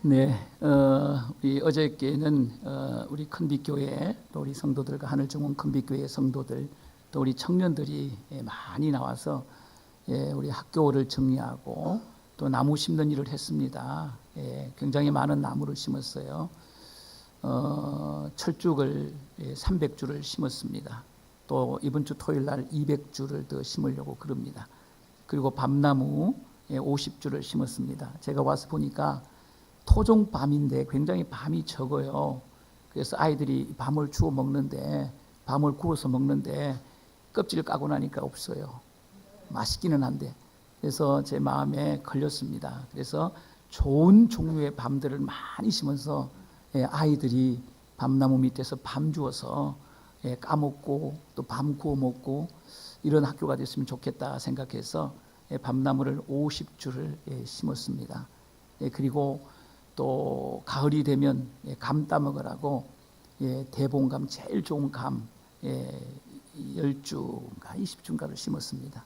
네, 우리 어저께는 우리 큰빛교회 또 우리 성도들과 하늘중원 큰빛교회 성도들 또 우리 청년들이 많이 나와서 우리 학교를 정리하고 또 나무 심는 일을 했습니다. 굉장히 많은 나무를 심었어요. 철쭉을 300주를 심었습니다. 또 이번 주 토요일 날 200주를 더 심으려고 그럽니다. 그리고 밤나무 50주를 심었습니다. 제가 와서 보니까 토종 밤인데 굉장히 밤이 적어요. 그래서 아이들이 밤을 주워 먹는데, 밤을 구워서 먹는데 껍질을 까고 나니까 없어요. 맛있기는 한데. 그래서 제 마음에 걸렸습니다. 그래서 좋은 종류의 밤들을 많이 심어서 아이들이 밤나무 밑에서 밤 주워서 까먹고 또 밤 구워 먹고 이런 학교가 됐으면 좋겠다 생각해서 밤나무를 50주를 심었습니다. 그리고 또 가을이 되면 감 따먹으라고 대봉감 제일 좋은 감 10주인가 20주인가를 심었습니다.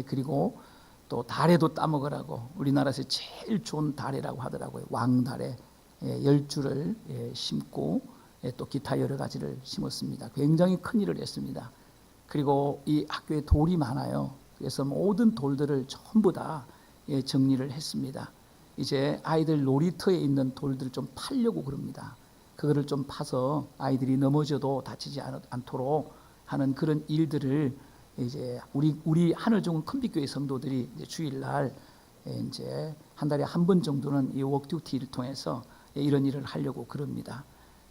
그리고 또 다래도 따먹으라고 우리나라에서 제일 좋은 다래라고 하더라고요. 왕다래 10주를 심고 또 기타 여러 가지를 심었습니다. 굉장히 큰 일을 했습니다. 그리고 이 학교에 돌이 많아요. 그래서 모든 돌들을 전부 다 정리를 했습니다. 이제 아이들 놀이터에 있는 돌들을 좀 팔려고 그럽니다. 그거를 좀 파서 아이들이 넘어져도 다치지 않도록 하는 그런 일들을 이제 우리 하늘중원 큰빛교회 성도들이 이제 주일날 이제 한 달에 한 번 정도는 이 워크듀티를 통해서 이런 일을 하려고 그럽니다.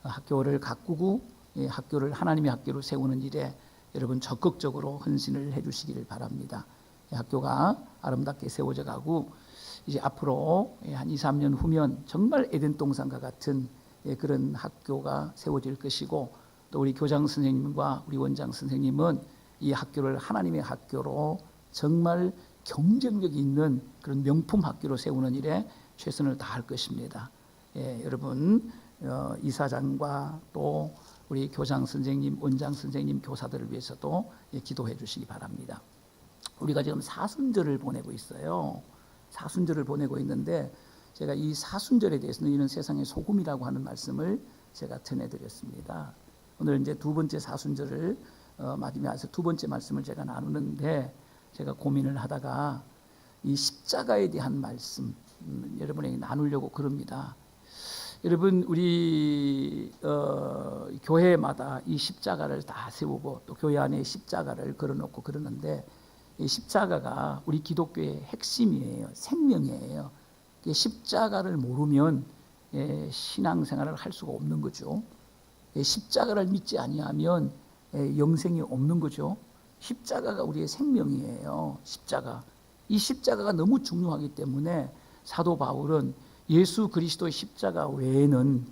학교를 가꾸고 학교를 하나님의 학교로 세우는 일에 여러분 적극적으로 헌신을 해주시기를 바랍니다. 학교가 아름답게 세워져 가고 이제 앞으로 한 2, 3년 후면 정말 에덴 동산과 같은 그런 학교가 세워질 것이고 또 우리 교장 선생님과 우리 원장 선생님은 이 학교를 하나님의 학교로 정말 경쟁력 있는 그런 명품 학교로 세우는 일에 최선을 다할 것입니다. 여러분 이사장과 또 우리 교장 선생님, 원장 선생님, 교사들을 위해서도 기도해 주시기 바랍니다. 우리가 지금 사순절을 보내고 있어요. 사순절을 보내고 있는데 제가 이 사순절에 대해서는 이는 세상의 소금이라고 하는 말씀을 제가 전해드렸습니다. 오늘 이제 두 번째 사순절을 맞으면서 두 번째 말씀을 제가 나누는데 제가 고민을 하다가 이 십자가에 대한 말씀 여러분에게 나누려고 그럽니다. 여러분 우리 교회마다 이 십자가를 다 세우고 또 교회 안에 십자가를 걸어놓고 그러는데 이 십자가가 우리 기독교의 핵심이에요. 생명이에요. 십자가를 모르면 신앙생활을 할 수가 없는 거죠. 십자가를 믿지 아니하면 영생이 없는 거죠. 십자가가 우리의 생명이에요. 십자가. 이 십자가가 너무 중요하기 때문에 사도 바울은 예수 그리스도의 십자가 외에는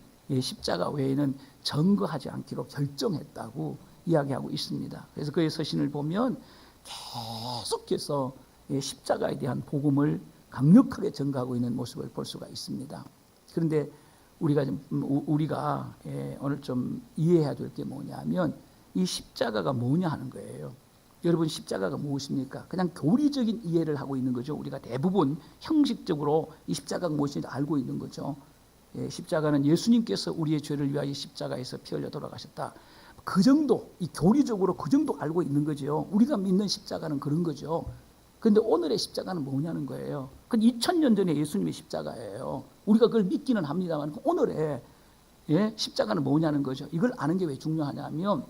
증거하지 않기로 결정했다고 이야기하고 있습니다. 그래서 그의 서신을 보면 계속해서 십자가에 대한 복음을 강력하게 전가하고 있는 모습을 볼 수가 있습니다. 그런데 우리가 오늘 좀 이해해야 될 게 뭐냐면 이 십자가가 뭐냐 하는 거예요. 여러분 십자가가 무엇입니까? 그냥 교리적인 이해를 하고 있는 거죠. 우리가 대부분 형식적으로 이 십자가가 무엇인지 알고 있는 거죠. 십자가는 예수님께서 우리의 죄를 위하여 십자가에서 피 흘려 돌아가셨다. 그 정도, 이 교리적으로 그 정도 알고 있는 거죠. 우리가 믿는 십자가는 그런 거죠. 그런데 오늘의 십자가는 뭐냐는 거예요. 그건 2000년 전에 예수님의 십자가예요. 우리가 그걸 믿기는 합니다만 오늘의 십자가는 뭐냐는 거죠. 이걸 아는 게 왜 중요하냐면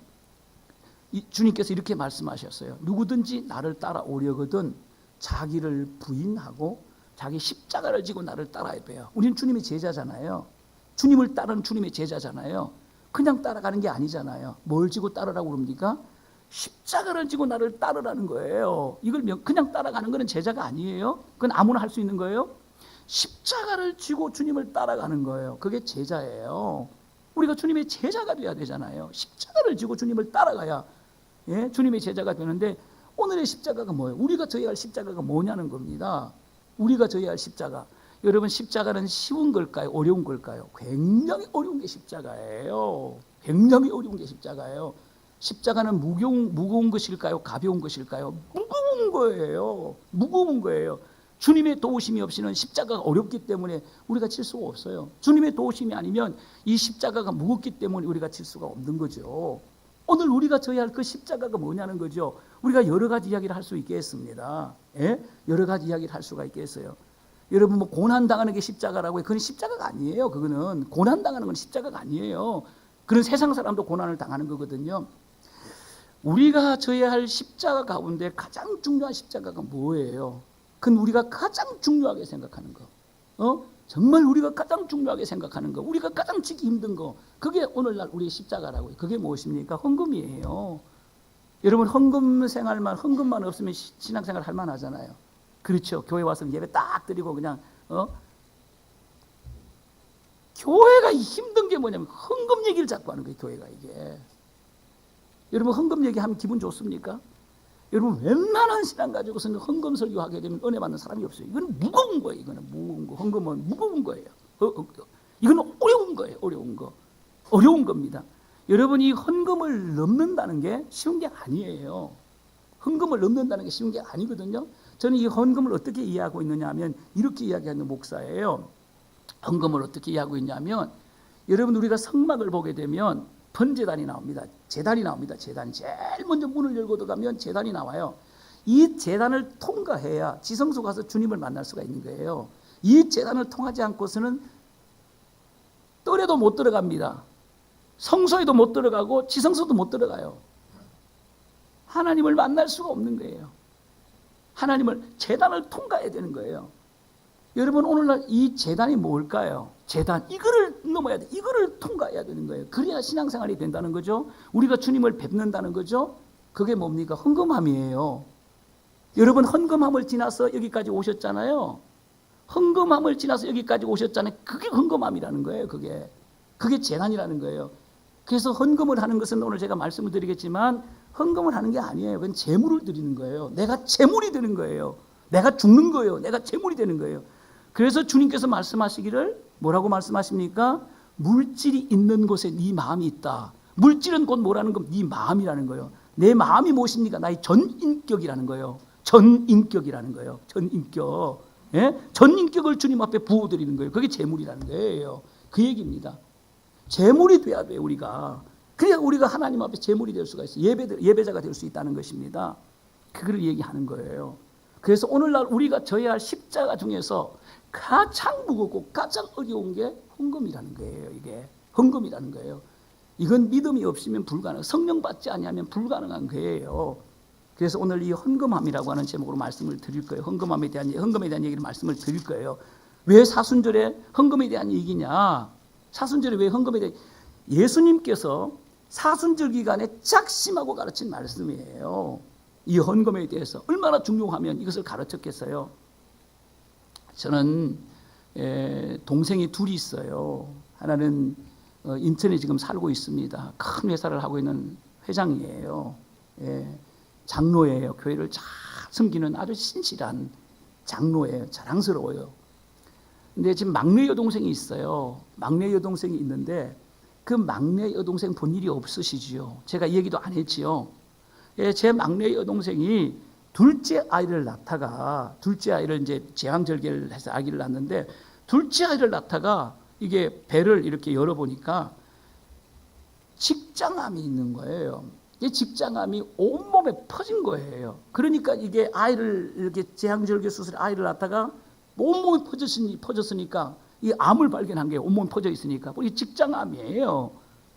주님께서 이렇게 말씀하셨어요. 누구든지 나를 따라오려거든 자기를 부인하고 자기 십자가를 지고 나를 따라야 돼요. 우리는 주님의 제자잖아요. 주님을 따르는 주님의 제자잖아요. 그냥 따라가는 게 아니잖아요. 뭘 지고 따르라고 그럽니까? 십자가를 지고 나를 따르라는 거예요. 이걸 그냥 따라가는 것은 제자가 아니에요. 그건 아무나 할 수 있는 거예요. 십자가를 지고 주님을 따라가는 거예요. 그게 제자예요. 우리가 주님의 제자가 돼야 되잖아요. 십자가를 지고 주님을 따라가야 주님의 제자가 되는데 오늘의 십자가가 뭐예요? 우리가 져야 할 십자가가 뭐냐는 겁니다. 우리가 져야 할 십자가. 여러분 십자가는 쉬운 걸까요? 어려운 걸까요? 굉장히 어려운 게 십자가예요. 굉장히 어려운 게 십자가예요. 십자가는 무거운 것일까요? 가벼운 것일까요? 무거운 거예요. 무거운 거예요. 주님의 도우심이 없이는 십자가가 어렵기 때문에 우리가 칠 수가 없어요. 주님의 도우심이 아니면 이 십자가가 무겁기 때문에 우리가 칠 수가 없는 거죠. 오늘 우리가 져야 할 그 십자가가 뭐냐는 거죠. 우리가 여러 가지 이야기를 할 수 있겠습니다. 예? 여러 가지 이야기를 할 수가 있겠어요. 여러분 뭐 고난당하는 게 십자가라고 해요. 그건 십자가가 아니에요. 그거는 고난당하는 건 십자가가 아니에요. 그런 세상 사람도 고난을 당하는 거거든요. 우리가 져야 할 십자가 가운데 가장 중요한 십자가가 뭐예요? 그건 우리가 가장 중요하게 생각하는 거. 정말 우리가 가장 중요하게 생각하는 거, 우리가 가장 지기 힘든 거, 그게 오늘날 우리의 십자가라고 해요. 그게 무엇입니까? 헌금이에요. 여러분 헌금만 없으면 신앙생활 할 만하잖아요. 그렇죠. 교회 와서 예배 딱 드리고 그냥 교회가 힘든 게 뭐냐면 헌금 얘기를 자꾸 하는 거예요. 교회가 이게. 여러분 헌금 얘기하면 기분 좋습니까? 여러분 웬만한 신앙 가지고서는 헌금 설교하게 되면 은혜 받는 사람이 없어요. 이거는 무거운 거예요. 이거는 무거운 거. 헌금은 무거운 거예요. 이거는 어려운 거예요. 어려운 겁니다. 여러분이 헌금을 넘는다는 게 쉬운 게 아니에요. 헌금을 넘는다는 게 쉬운 게 아니거든요. 저는 이 헌금을 어떻게 이해하고 있느냐 하면 이렇게 이야기하는 목사예요. 헌금을 어떻게 이해하고 있냐면 여러분 우리가 성막을 보게 되면 번제단이 나옵니다. 제단이 나옵니다. 제단 제일 먼저 문을 열고 들어가면 제단이 나와요. 이 제단을 통과해야 지성소 가서 주님을 만날 수가 있는 거예요. 이 제단을 통하지 않고서는 뜰에도 못 들어갑니다. 성소에도 못 들어가고 지성소도 못 들어가요. 하나님을 만날 수가 없는 거예요. 하나님을 제단을 통과해야 되는 거예요. 여러분 오늘날 이 제단이 뭘까요? 제단 이거를 넘어야 돼. 이거를 통과해야 되는 거예요. 그래야 신앙생활이 된다는 거죠. 우리가 주님을 뵙는다는 거죠. 그게 뭡니까? 헌금함이에요. 여러분 헌금함을 지나서 여기까지 오셨잖아요. 헌금함을 지나서 여기까지 오셨잖아요. 그게 헌금함이라는 거예요. 그게 제단이라는 거예요. 그래서 헌금을 하는 것은 오늘 제가 말씀을 드리겠지만 헌금을 하는 게 아니에요. 그건 제물을 드리는 거예요. 내가 제물이 되는 거예요. 내가 죽는 거예요. 내가 제물이 되는 거예요. 그래서 주님께서 말씀하시기를 뭐라고 말씀하십니까? 물질이 있는 곳에 네 마음이 있다. 물질은 곧 뭐라는 건 네 마음이라는 거예요. 내 마음이 무엇입니까? 나의 전인격이라는 거예요. 전인격이라는 거예요. 전인격. 예? 전인격을 주님 앞에 부어드리는 거예요. 그게 제물이라는 거예요. 그 얘기입니다. 제물이 돼야 돼요. 우리가. 그래야 우리가 하나님 앞에 제물이 될 수가 있어요. 예배자가 될 수 있다는 것입니다. 그걸 얘기하는 거예요. 그래서 오늘날 우리가 져야 할 십자가 중에서 가장 무겁고 가장 어려운 게 헌금이라는 거예요. 이게 헌금이라는 거예요. 이건 믿음이 없으면 불가능, 성령 받지 아니하면 불가능한 거예요. 그래서 오늘 이 헌금함이라고 하는 제목으로 말씀을 드릴 거예요. 헌금에 대한 얘기를 말씀을 드릴 거예요. 왜 사순절에 헌금에 대한 얘기냐? 사순절에 왜 헌금에 대한 예수님께서 사순절 기간에 작심하고 가르친 말씀이에요. 이 헌금에 대해서 얼마나 중요하면 이것을 가르쳤겠어요. 저는 동생이 둘이 있어요. 하나는 인천에 지금 살고 있습니다. 큰 회사를 하고 있는 회장이에요. 장로예요. 교회를 잘 섬기는 아주 신실한 장로예요. 자랑스러워요. 근데 지금 막내 여동생이 있어요. 막내 여동생이 있는데 그 막내 여동생 본 일이 없으시지요. 제가 이 얘기도 안 했지요. 제 막내 여동생이 둘째 아이를 낳다가 둘째 아이를 이제 제왕절개를 해서 아기를 낳는데 둘째 아이를 낳다가 이게 배를 이렇게 열어보니까 직장암이 있는 거예요. 이 직장암이 온몸에 퍼진 거예요. 그러니까 이게 아이를 이렇게 제왕절개 수술에 아이를 낳다가 온몸에 퍼졌으니까 이 암을 발견한 게 온몸에 퍼져 있으니까 이 직장암이에요.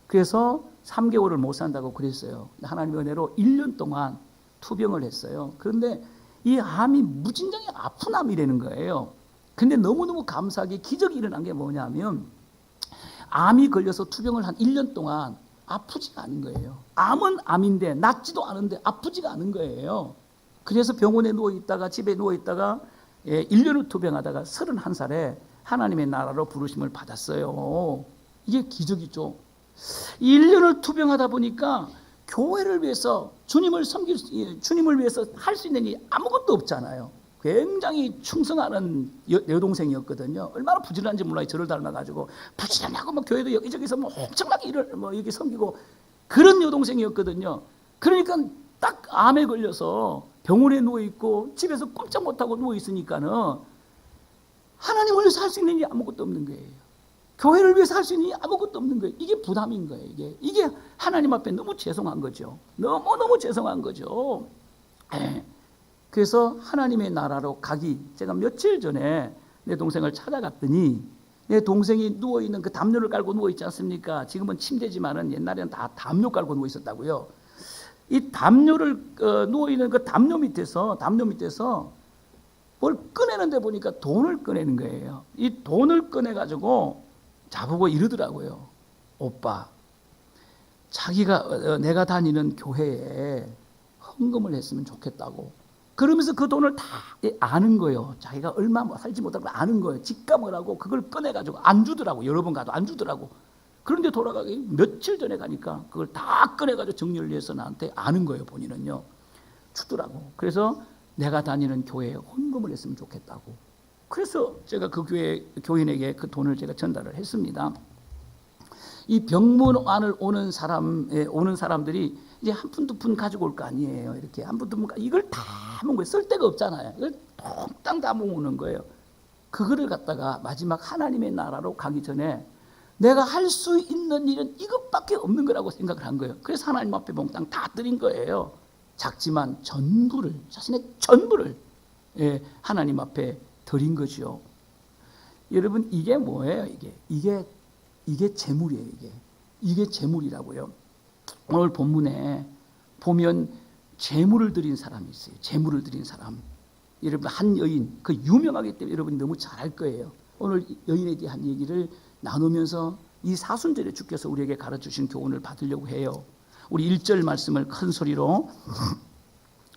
그래서 3개월을 못 산다고 그랬어요. 하나님의 은혜로 1년 동안 투병을 했어요. 그런데 이 암이 무진장이 아픈 암이라는 거예요. 근데 너무너무 감사하게 기적이 일어난 게 뭐냐면 암이 걸려서 투병을 한 1년 동안 아프지가 않은 거예요. 암은 암인데 낫지도 않은데 아프지가 않은 거예요. 그래서 병원에 누워있다가 집에 누워있다가 1년을 투병하다가 31살에 하나님의 나라로 부르심을 받았어요. 이게 기적이죠. 1년을 투병하다 보니까 교회를 위해서 주님을 위해서 할 수 있는 일이 아무것도 없잖아요. 굉장히 충성하는 여동생이었거든요. 얼마나 부지런한지 몰라요. 저를 닮아가지고 부지런하고 막 교회도 여기저기서 뭐 엄청나게 일을 뭐 이렇게 섬기고 그런 여동생이었거든요. 그러니까 딱 암에 걸려서 병원에 누워있고 집에서 꼼짝 못하고 누워있으니까는 하나님을 위해서 할 수 있는 일이 아무것도 없는 거예요. 교회를 위해서 할 수 있는 일이 아무것도 없는 거예요. 이게 부담인 거예요. 이게 하나님 앞에 너무 죄송한 거죠. 너무너무 죄송한 거죠. 그래서 하나님의 나라로 가기, 제가 며칠 전에 내 동생을 찾아갔더니 내 동생이 누워있는 그 담요를 깔고 누워있지 않습니까? 지금은 침대지만은 옛날에는 다 담요 깔고 누워있었다고요. 이 담요를 누워있는 그 담요 밑에서 뭘 꺼내는데 보니까 돈을 꺼내는 거예요. 이 돈을 꺼내가지고 자보고 이러더라고요. 오빠, 자기가 내가 다니는 교회에 헌금을 했으면 좋겠다고. 그러면서 그 돈을 다 아는 거예요. 자기가 얼마 살지 못하는 걸 아는 거예요. 직감을 하고 그걸 꺼내가지고 안 주더라고. 여러 번 가도 안 주더라고. 그런데 돌아가기 며칠 전에 가니까 그걸 다 꺼내가지고 정리를 해서 나한테 아는 거예요. 본인은요. 주더라고. 그래서 내가 다니는 교회에 헌금을 했으면 좋겠다고. 그래서 제가 그 교인에게 그 돈을 제가 전달을 했습니다. 이 병문안을 오는 사람들이 이제 한 푼, 두 푼 가지고 올 거 아니에요. 이렇게 한 푼, 두 푼, 이걸 다 모은 거예요. 쓸 데가 없잖아요. 이걸 몽땅 다 모으는 거예요. 그거를 갖다가 마지막 하나님의 나라로 가기 전에 내가 할 수 있는 일은 이것밖에 없는 거라고 생각을 한 거예요. 그래서 하나님 앞에 몽땅 다 드린 거예요. 작지만 전부를, 자신의 전부를 하나님 앞에 드린 거죠. 여러분, 이게 뭐예요? 이게 재물이에요. 이게 재물이라고요. 오늘 본문에 보면 재물을 드린 사람이 있어요. 재물을 드린 사람. 여러분, 한 여인, 그 유명하기 때문에 여러분이 너무 잘 알 거예요. 오늘 여인에 대한 얘기를 나누면서 이 사순절에 주께서 우리에게 가르쳐주신 교훈을 받으려고 해요. 우리 1절 말씀을 큰 소리로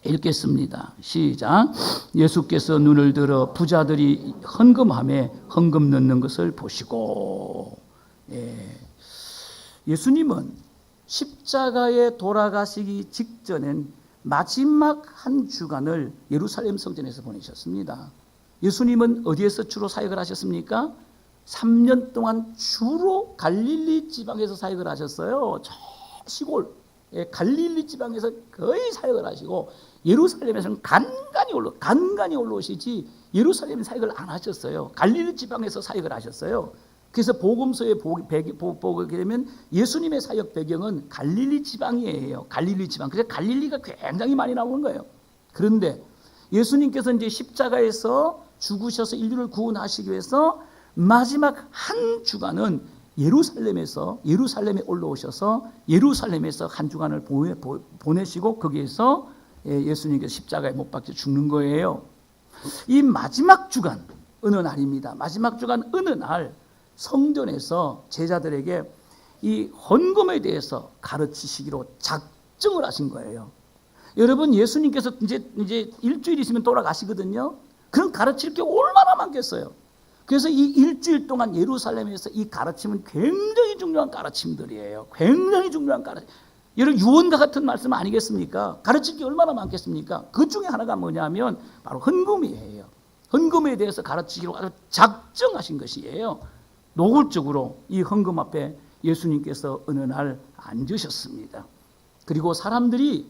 읽겠습니다. 시작. 예수께서 눈을 들어 부자들이 헌금함에 헌금 넣는 것을 보시고. 예수님은 십자가에 돌아가시기 직전엔 마지막 한 주간을 예루살렘 성전에서 보내셨습니다. 예수님은 어디에서 주로 사역을 하셨습니까? 3년 동안 주로 갈릴리 지방에서 사역을 하셨어요. 저 시골 갈릴리 지방에서 거의 사역을 하시고 예루살렘에서는 간간히 올라오시지 예루살렘 사역을 안 하셨어요. 갈릴리 지방에서 사역을 하셨어요. 그래서 복음서에 보게 되면 예수님의 사역 배경은 갈릴리 지방이에요. 갈릴리 지방. 그래서 갈릴리가 굉장히 많이 나오는 거예요. 그런데 예수님께서 이제 십자가에서 죽으셔서 인류를 구원하시기 위해서 마지막 한 주간은 예루살렘에 올라오셔서 예루살렘에서 한 주간을 보내시고 거기에서 예수님께서 십자가에 못 박혀 죽는 거예요. 이 마지막 주간 어느 날입니다. 마지막 주간 어느 날 성전에서 제자들에게 이 헌금에 대해서 가르치시기로 작정을 하신 거예요. 여러분, 예수님께서 이제 일주일 있으면 돌아가시거든요. 그럼 가르칠 게 얼마나 많겠어요. 그래서 이 일주일 동안 예루살렘에서 이 가르침은 굉장히 중요한 가르침들이에요. 굉장히 중요한 가르침. 여러분, 유언과 같은 말씀 아니겠습니까? 가르칠 게 얼마나 많겠습니까? 그 중에 하나가 뭐냐면 바로 헌금이에요. 헌금에 대해서 가르치기로 아주 작정하신 것이에요. 노골적으로 이 헌금 앞에 예수님께서 어느 날 앉으셨습니다. 그리고 사람들이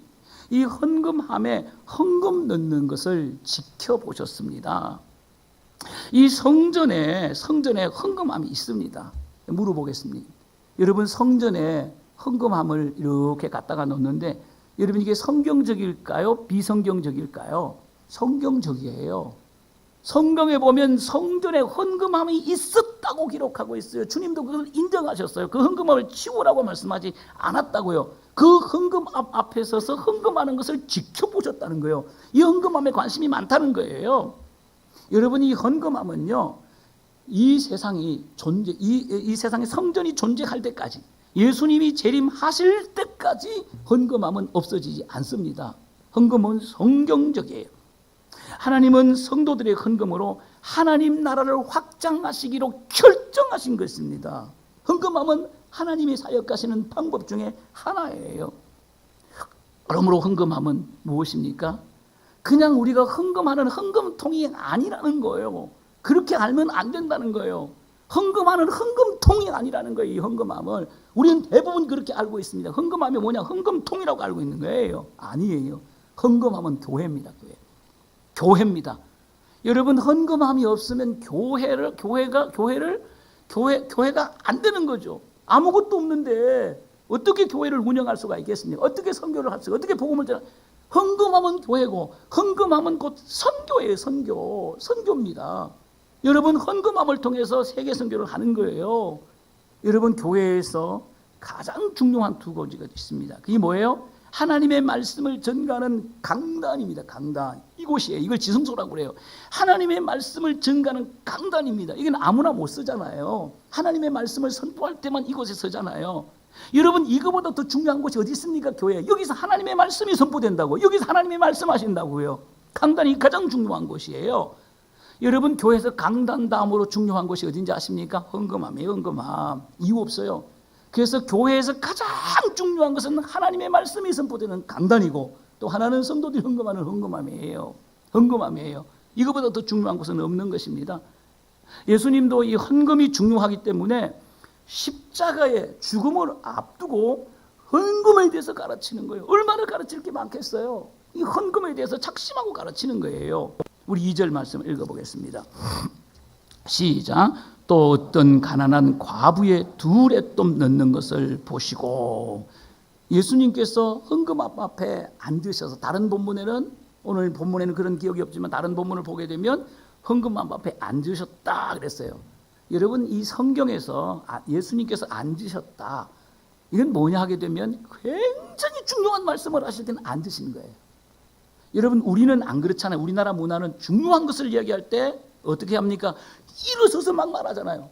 이 헌금함에 헌금 넣는 것을 지켜보셨습니다. 이 성전에 헌금함이 있습니다. 물어보겠습니다. 여러분, 성전에 헌금함을 이렇게 갖다가 놓는데 여러분, 이게 성경적일까요? 비성경적일까요? 성경적이에요. 성경에 보면 성전에 헌금함이 있었다고 기록하고 있어요. 주님도 그걸 인정하셨어요. 그 헌금함을 치우라고 말씀하지 않았다고요. 그 헌금 앞에 서서 헌금하는 것을 지켜보셨다는 거예요. 이 헌금함에 관심이 많다는 거예요. 여러분, 이 헌금함은요, 이 세상에 성전이 존재할 때까지, 예수님이 재림하실 때까지 헌금함은 없어지지 않습니다. 헌금은 성경적이에요. 하나님은 성도들의 헌금으로 하나님 나라를 확장하시기로 결정하신 것입니다. 헌금함은 하나님이 사역하시는 방법 중에 하나예요. 그러므로 헌금함은 무엇입니까? 그냥 우리가 헌금하는 헌금통이 아니라는 거예요. 그렇게 알면 안 된다는 거예요. 헌금하는 헌금통이 아니라는 거예요. 이 헌금함을 우리는 대부분 그렇게 알고 있습니다. 헌금하면 뭐냐? 헌금통이라고 알고 있는 거예요. 아니에요. 헌금하면 교회입니다. 교회입니다. 여러분, 헌금함이 없으면 교회가 안 되는 거죠. 아무것도 없는데 어떻게 교회를 운영할 수가 있겠습니까? 어떻게 선교를 할 수가, 어떻게 복음을 전할? 헌금하면 교회고, 헌금하면 곧 선교예요. 선교입니다. 여러분, 헌금함을 통해서 세계 선교를 하는 거예요. 여러분, 교회에서 가장 중요한 두 가지가 있습니다. 그게 뭐예요? 하나님의 말씀을 전가하는 강단입니다. 강단. 이곳이에요. 이걸 지성소라고 그래요. 하나님의 말씀을 전가하는 강단입니다. 이건 아무나 못 쓰잖아요. 하나님의 말씀을 선포할 때만 이곳에 서잖아요. 여러분, 이거보다 더 중요한 곳이 어디 있습니까? 교회. 여기서 하나님의 말씀이 선포된다고. 여기서 하나님의 말씀하신다고요. 강단이 가장 중요한 곳이에요. 여러분, 교회에서 강단 다음으로 중요한 곳이 어딘지 아십니까? 헌금함이에요. 헌금함. 이유 없어요. 그래서 교회에서 가장 중요한 것은 하나님의 말씀이 선포되는 강단이고, 또 하나는 성도들이 헌금하는 헌금함이에요. 헌금함이에요. 이거보다 더 중요한 것은 없는 것입니다. 예수님도 이 헌금이 중요하기 때문에 십자가의 죽음을 앞두고 헌금에 대해서 가르치는 거예요. 얼마나 가르칠 게 많겠어요. 이 헌금에 대해서 작심하고 가르치는 거예요. 우리 2절 말씀 읽어보겠습니다. 시작. 또 어떤 가난한 과부의 두렛돈 넣는 것을 보시고. 예수님께서 헌금함 앞에 앉으셔서, 다른 본문에는, 오늘 본문에는 그런 기억이 없지만 다른 본문을 보게 되면 헌금함 앞에 앉으셨다 그랬어요. 여러분, 이 성경에서 예수님께서 앉으셨다, 이건 뭐냐 하게 되면 굉장히 중요한 말씀을 하실 때는 앉으시는 거예요. 여러분, 우리는 안 그렇잖아요. 우리나라 문화는 중요한 것을 이야기할 때 어떻게 합니까? 일어서서 막 말하잖아요.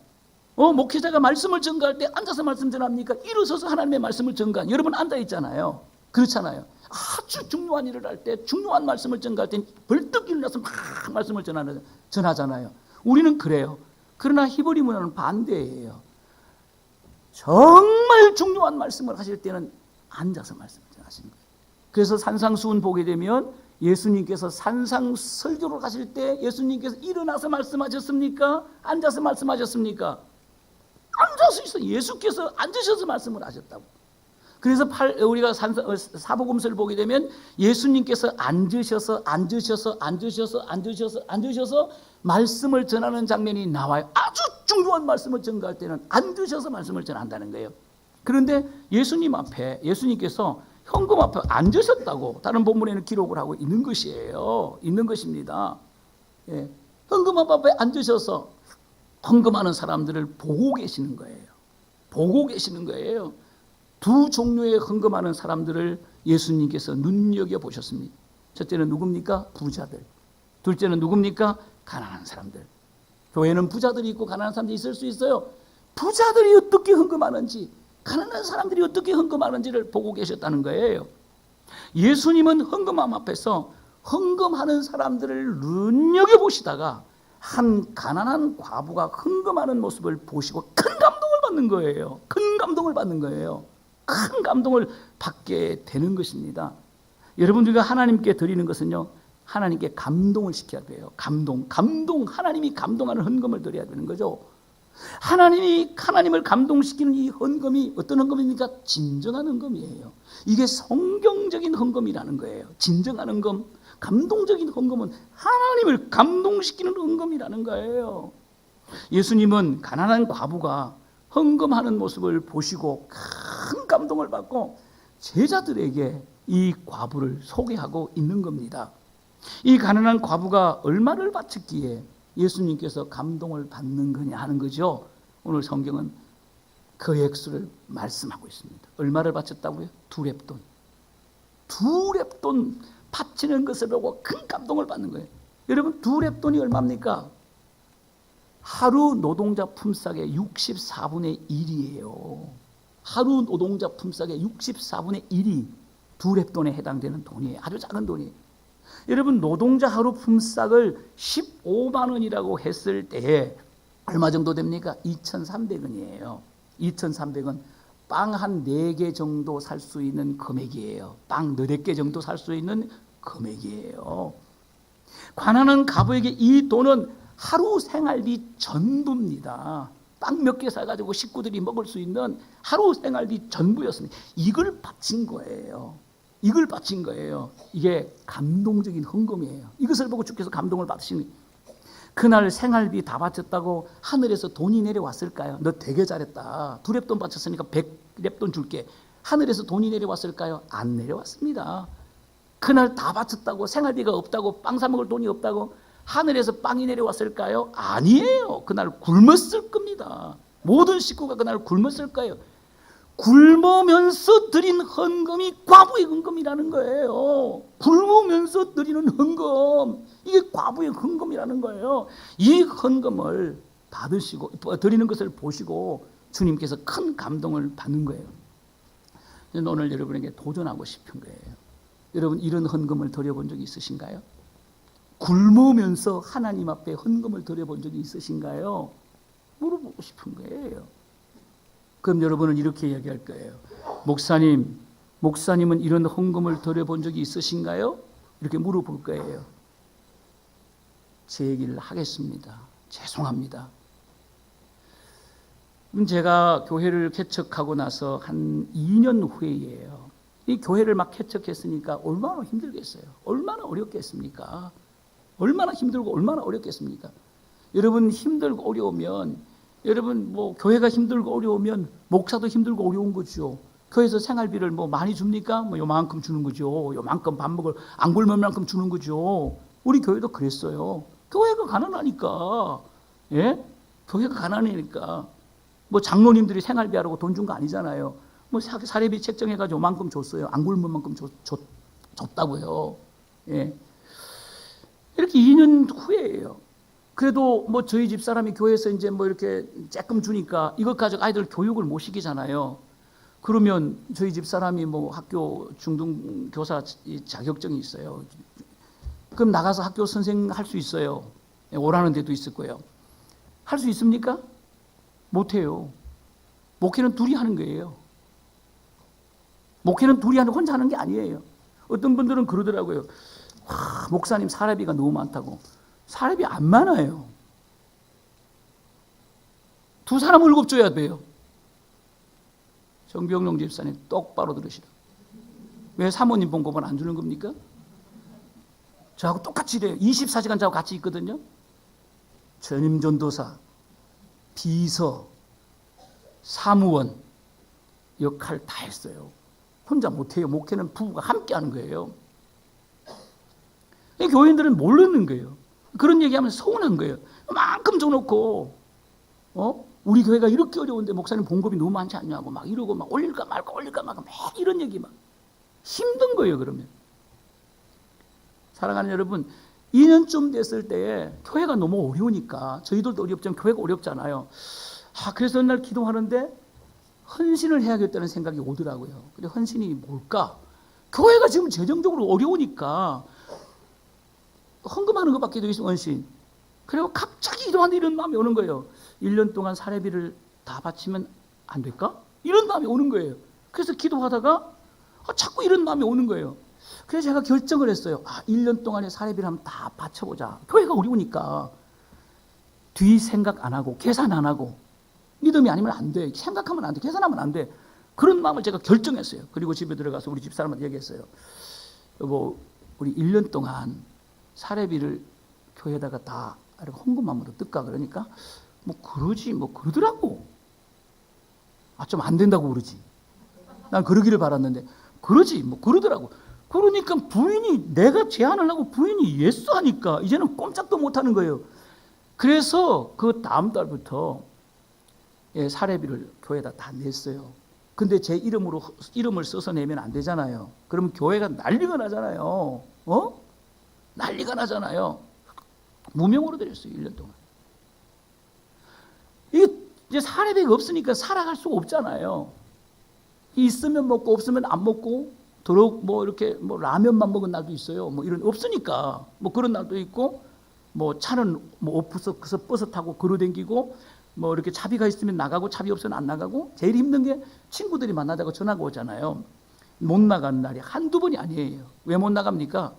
목회자가 말씀을 전가할 때 앉아서 말씀 전합니까? 일어서서 하나님의 말씀을 전가. 여러분, 앉아 있잖아요. 그렇잖아요. 아주 중요한 일을 할 때, 중요한 말씀을 전가할 때 벌떡 일어나서 막 말씀을 전하잖아요. 우리는 그래요. 그러나 히브리 문화는 반대예요. 정말 중요한 말씀을 하실 때는 앉아서 말씀을 전하시는 거예요. 그래서 산상수훈 보게 되면 예수님께서 산상설교를 하실 때 예수님께서 일어나서 말씀하셨습니까? 앉아서 말씀하셨습니까? 앉아서 있어. 예수께서 앉으셔서 말씀을 하셨다고. 그래서 우리가 사복음서를 보게 되면 예수님께서 앉으셔서 말씀을 전하는 장면이 나와요. 아주 중요한 말씀을 전가할 때는 앉으셔서 말씀을 전한다는 거예요. 그런데 예수님 앞에, 예수님께서 현금 앞에 앉으셨다고 다른 본문에는 기록을 하고 있는 것이에요. 있는 것입니다. 예. 현금 앞에 앉으셔서 헌금하는 사람들을 보고 계시는 거예요. 보고 계시는 거예요. 두 종류의 헌금하는 사람들을 예수님께서 눈여겨보셨습니다. 첫째는 누굽니까? 부자들. 둘째는 누굽니까? 가난한 사람들. 교회는 부자들이 있고 가난한 사람들이 있을 수 있어요. 부자들이 어떻게 헌금하는지, 가난한 사람들이 어떻게 헌금하는지를 보고 계셨다는 거예요. 예수님은 헌금함 앞에서 헌금하는 사람들을 눈여겨보시다가 한 가난한 과부가 헌금하는 모습을 보시고 큰 감동을 받는 거예요. 큰 감동을 받는 거예요. 큰 감동을 받게 되는 것입니다. 여러분들과 하나님께 드리는 것은요, 하나님께 감동을 시켜야 돼요. 감동. 하나님이 감동하는 헌금을 드려야 되는 거죠. 하나님을 감동시키는 이 헌금이 어떤 헌금입니까? 진정한 헌금이에요. 이게 성경적인 헌금이라는 거예요. 진정한 헌금, 감동적인 헌금은 하나님을 감동시키는 헌금이라는 거예요. 예수님은 가난한 과부가 헌금하는 모습을 보시고 큰 감동을 받고 제자들에게 이 과부를 소개하고 있는 겁니다. 이 가난한 과부가 얼마를 바쳤기에 예수님께서 감동을 받는 거냐 하는 거죠. 오늘 성경은 그 액수를 말씀하고 있습니다. 얼마를 바쳤다고요? 2렙돈. 2렙돈 바치는 것을 보고 큰 감동을 받는 거예요. 여러분, 2렙돈이 얼마입니까? 하루 노동자 품삯의 64분의 1이에요. 하루 노동자 품삯의 64분의 1이 2렙돈에 해당되는 돈이에요. 아주 작은 돈이에요. 여러분, 노동자 하루 품삯을 15만 원이라고 했을 때에 얼마 정도 됩니까? 2,300원이에요. 2,300원. 빵 한 4개 정도 살 수 있는 금액이에요. 빵 4개 정도 살 수 있는 금액이에요. 가난한 가부에게 이 돈은 하루 생활비 전부입니다. 빵 몇 개 사가지고 식구들이 먹을 수 있는 하루 생활비 전부였습니다. 이걸 바친 거예요. 이걸 바친 거예요. 이게 감동적인 헌금이에요. 이것을 보고 주께서 감동을 받으시는 거예요. 그날 생활비 다 바쳤다고 하늘에서 돈이 내려왔을까요? 너 되게 잘했다. 2렙돈 바쳤으니까 100렙돈 줄게. 하늘에서 돈이 내려왔을까요? 안 내려왔습니다. 그날 다 바쳤다고 생활비가 없다고 빵 사 먹을 돈이 없다고 하늘에서 빵이 내려왔을까요? 아니에요. 그날 굶었을 겁니다. 모든 식구가 그날 굶었을 거예요. 굶으면서 드린 헌금이 과부의 헌금이라는 거예요. 굶으면서 드리는 헌금, 이게 과부의 헌금이라는 거예요. 이 헌금을 받으시고 드리는 것을 보시고 주님께서 큰 감동을 받는 거예요. 오늘 여러분에게 도전하고 싶은 거예요. 여러분 이런 헌금을 드려본 적이 있으신가요? 굶으면서 하나님 앞에 헌금을 드려본 적이 있으신가요? 물어보고 싶은 거예요. 그럼 여러분은 이렇게 얘기할 거예요. 목사님은 이런 헌금을 드려본 적이 있으신가요? 이렇게 물어볼 거예요. 제 얘기를 하겠습니다. 죄송합니다. 제가 교회를 개척하고 나서 한 2년 후에예요. 이 교회를 막 개척했으니까 얼마나 힘들겠어요. 얼마나 어렵겠습니까? 얼마나 힘들고 얼마나 어렵겠습니까? 여러분 힘들고 어려우면 여러분 뭐 교회가 힘들고 어려우면 목사도 힘들고 어려운 거죠. 교회에서 생활비를 뭐 많이 줍니까? 뭐 요만큼 주는 거죠. 요만큼 밥 먹을 안 굶을 만큼 주는 거죠. 우리 교회도 그랬어요. 교회가 가난하니까. 예? 교회가 가난하니까. 뭐 장로님들이 생활비 하라고 돈 준 거 아니잖아요. 뭐 사례비 책정해가지고 요만큼 줬어요. 안 굶을 만큼 줬다고요. 예. 이렇게 2년 후에예요. 그래도 뭐 저희 집 사람이 교회에서 이제 뭐 이렇게 조금 주니까 이것 가지고 아이들 교육을 못 시키잖아요. 그러면 저희 집 사람이 뭐 학교 중등교사 자격증이 있어요. 그럼 나가서 학교 선생 할 수 있어요. 오라는 데도 있을 거예요. 할 수 있습니까? 못해요. 목회는 둘이 하는 거예요. 목회는 둘이 하는 혼자 하는 게 아니에요. 어떤 분들은 그러더라고요. 와, 목사님 사례비가 너무 많다고. 사례비 안 많아요. 2사람 월급 줘야 돼요. 정병용 집사님 똑바로 들으시라. 왜 사모님 봉급은 안 주는 겁니까? 저하고 똑같이 이래요. 24시간 저하고 같이 있거든요. 전임전도사, 비서, 사무원 역할 다 했어요. 혼자 못해요. 목회는 부부가 함께 하는 거예요. 교인들은 모르는 거예요. 그런 얘기하면 서운한 거예요. 만큼 줘놓고 우리 교회가 이렇게 어려운데 목사님 봉급이 너무 많지 않냐고 막 이러고 막 올릴까 말까 막 이런 얘기 막 힘든 거예요. 그러면 사랑하는 여러분 2년쯤 됐을 때 교회가 너무 어려우니까 저희들도 어렵지만 교회가 어렵잖아요. 그래서 어느 날 기도하는데 헌신을 해야겠다는 생각이 오더라고요. 근데 헌신이 뭘까? 교회가 지금 재정적으로 어려우니까 헌금하는 것밖에 더 있어, 헌신. 그리고 갑자기 기도하는데 이런 마음이 오는 거예요. 1년 동안 사례비를 다 바치면 안 될까? 이런 마음이 오는 거예요. 그래서 기도하다가 자꾸 이런 마음이 오는 거예요. 그래서 제가 결정을 했어요. 1년 동안의 사례비를 한번 다 바쳐보자. 교회가 어려우니까. 뒤 생각 안 하고 계산 안 하고 믿음이 아니면 안 돼. 생각하면 안 돼. 계산하면 안 돼. 그런 마음을 제가 결정했어요. 그리고 집에 들어가서 우리 집사람한테 얘기했어요. 여보, 우리 1년 동안 사례비를 교회에다가 다 헌금함으로 뜰까? 그러니까 뭐 그러지 뭐 그러더라고. 좀 안 된다고 그러지. 난 그러기를 바랐는데 그러지 뭐 그러더라고. 그러니까 부인이 내가 제안을 하고 부인이 예스 하니까 이제는 꼼짝도 못 하는 거예요. 그래서 그 다음 달부터 사례비를 교회에다 다 냈어요. 근데 제 이름을 써서 내면 안 되잖아요. 그러면 교회가 난리가 나잖아요. 난리가 나잖아요. 무명으로 드렸어요. 1년 동안. 이제 사례비가 없으니까 살아갈 수가 없잖아요. 있으면 먹고 없으면 안 먹고 뭐 이렇게 뭐 라면만 먹은 날도 있어요. 뭐 이런 없으니까 뭐 그런 날도 있고 뭐 차는 뭐 오프서 버스 타고 걸어댕기고 뭐 이렇게 차비가 있으면 나가고 차비 없으면 안 나가고 제일 힘든 게 친구들이 만나자고 전화가 오잖아요. 못 나가는 날이 한두 번이 아니에요. 왜 못 나갑니까?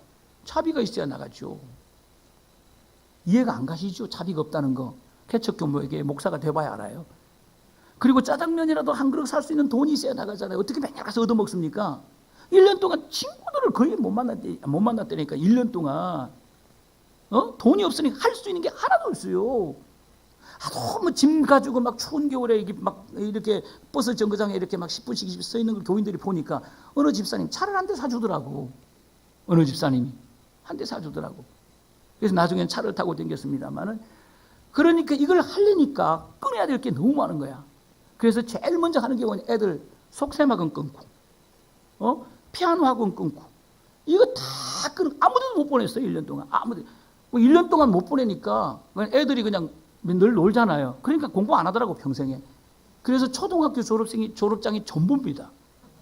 차비가 있어야 나가죠. 이해가 안 가시죠? 차비가 없다는 거. 개척교모에게 목사가 돼봐야 알아요. 그리고 짜장면이라도 한 그릇 살 수 있는 돈이 있어야 나가잖아요. 어떻게 맨날 가서 얻어먹습니까? 1년 동안 친구들을 거의 못 만났다니까. 1년 동안 돈이 없으니까 할 수 있는 게 하나도 없어요. 너무 짐 가지고 막 추운 겨울에 막 이렇게 버스 정거장에 이렇게 막 10분씩 20분 서 있는 걸 교인들이 보니까 어느 집사님 차를 한 대 사주더라고. 어느 집사님이 한 대 사주더라고. 그래서 나중엔 차를 타고 다녔습니다만은, 그러니까 이걸 하려니까 끊어야 될 게 너무 많은 거야. 그래서 제일 먼저 하는 경우는 애들 속셈학원 끊고, 피아노 학원 끊고, 이거 다 끊고 아무데도 못 보냈어요. 1년 동안. 아무데. 1년 동안 못 보내니까 애들이 그냥 늘 놀잖아요. 그러니까 공부 안 하더라고, 평생에. 그래서 초등학교 졸업장이 전부입니다.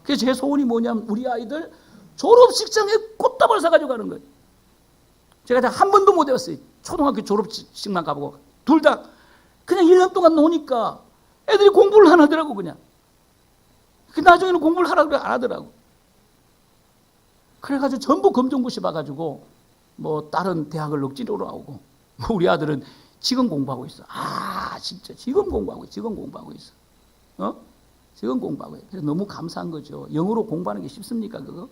그래서 제 소원이 뭐냐면 우리 아이들 졸업식장에 꽃다발 사가지고 가는 거예요. 제가 한 번도 못 해봤어요. 초등학교 졸업식만 가보고. 둘 다 그냥 1년 동안 노니까 애들이 공부를 안 하더라고, 그냥. 나중에는 공부를 하라고 안 하더라고. 그래가지고 전부 검정고시 봐가지고 뭐 다른 대학을 억지로 나오고, 우리 아들은 지금 공부하고 있어. 진짜 지금 공부하고 있어. 지금 공부하고 있어. 지금 공부하고 있어. 그래서 너무 감사한 거죠. 영어로 공부하는 게 쉽습니까, 그거?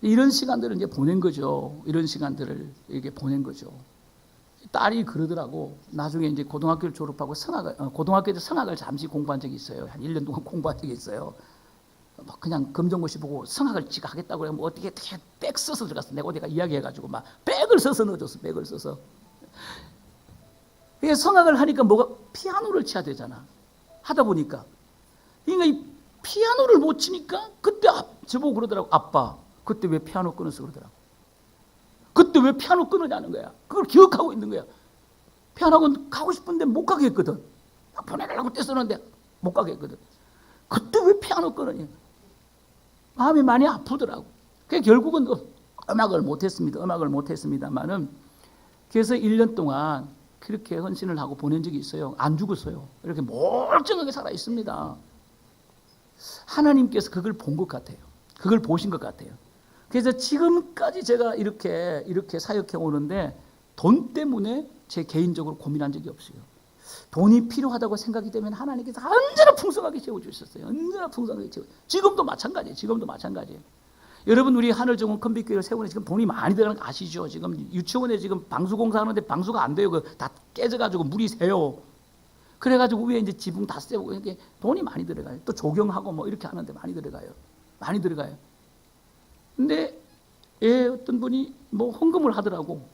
이런 시간들을 이제 보낸 거죠. 이런 시간들을 이렇게 보낸 거죠. 딸이 그러더라고. 나중에 이제 고등학교를 졸업하고 고등학교에서 성악을 잠시 공부한 적이 있어요. 한 1년 동안 공부한 적이 있어요. 그냥 검정고시 보고 성악을 지가 하겠다고 그러면 어떻게 백 써서 들어갔어. 내가 이야기해가지고 막 백을 써서 넣어줬어. 백을 써서. 성악을 하니까 피아노를 쳐야 되잖아. 하다 보니까. 그러니까 이 피아노를 못 치니까 그때 저보고 그러더라고. 아빠, 그때 왜 피아노 끊었어? 그러더라고. 그때 왜 피아노 끊으냐는 거야. 그걸 기억하고 있는 거야. 피아노학원 가고 싶은데 못 가게 했거든. 보내달라고 떼쓰는데 못 가게 했거든. 그때 왜 피아노 끊으냐. 마음이 많이 아프더라고. 그래서 결국은 음악을 못했습니다만은, 그래서 1년 동안 그렇게 헌신을 하고 보낸 적이 있어요. 안 죽었어요. 이렇게 멀쩡하게 살아 있습니다. 하나님께서 그걸 본 것 같아요. 그걸 보신 것 같아요. 그래서 지금까지 제가 이렇게 사역해 오는데 돈 때문에 제 개인적으로 고민한 적이 없어요. 돈이 필요하다고 생각이 되면 하나님께서 언제나 풍성하게 채워주셨어요. 언제나 풍성하게 지금도 마찬가지예요. 여러분, 우리 하늘정원 컴비교회를 세우는 지금 돈이 많이 들어가는 거 아시죠? 지금 유치원에 지금 방수공사 하는데 방수가 안 돼요. 다 깨져가지고 물이 새요. 그래가지고 위에 이제 지붕 다 세우고 이렇게 돈이 많이 들어가요. 또 조경하고 뭐 이렇게 하는데 많이 들어가요. 근데 어떤 분이 뭐 헌금을 하더라고.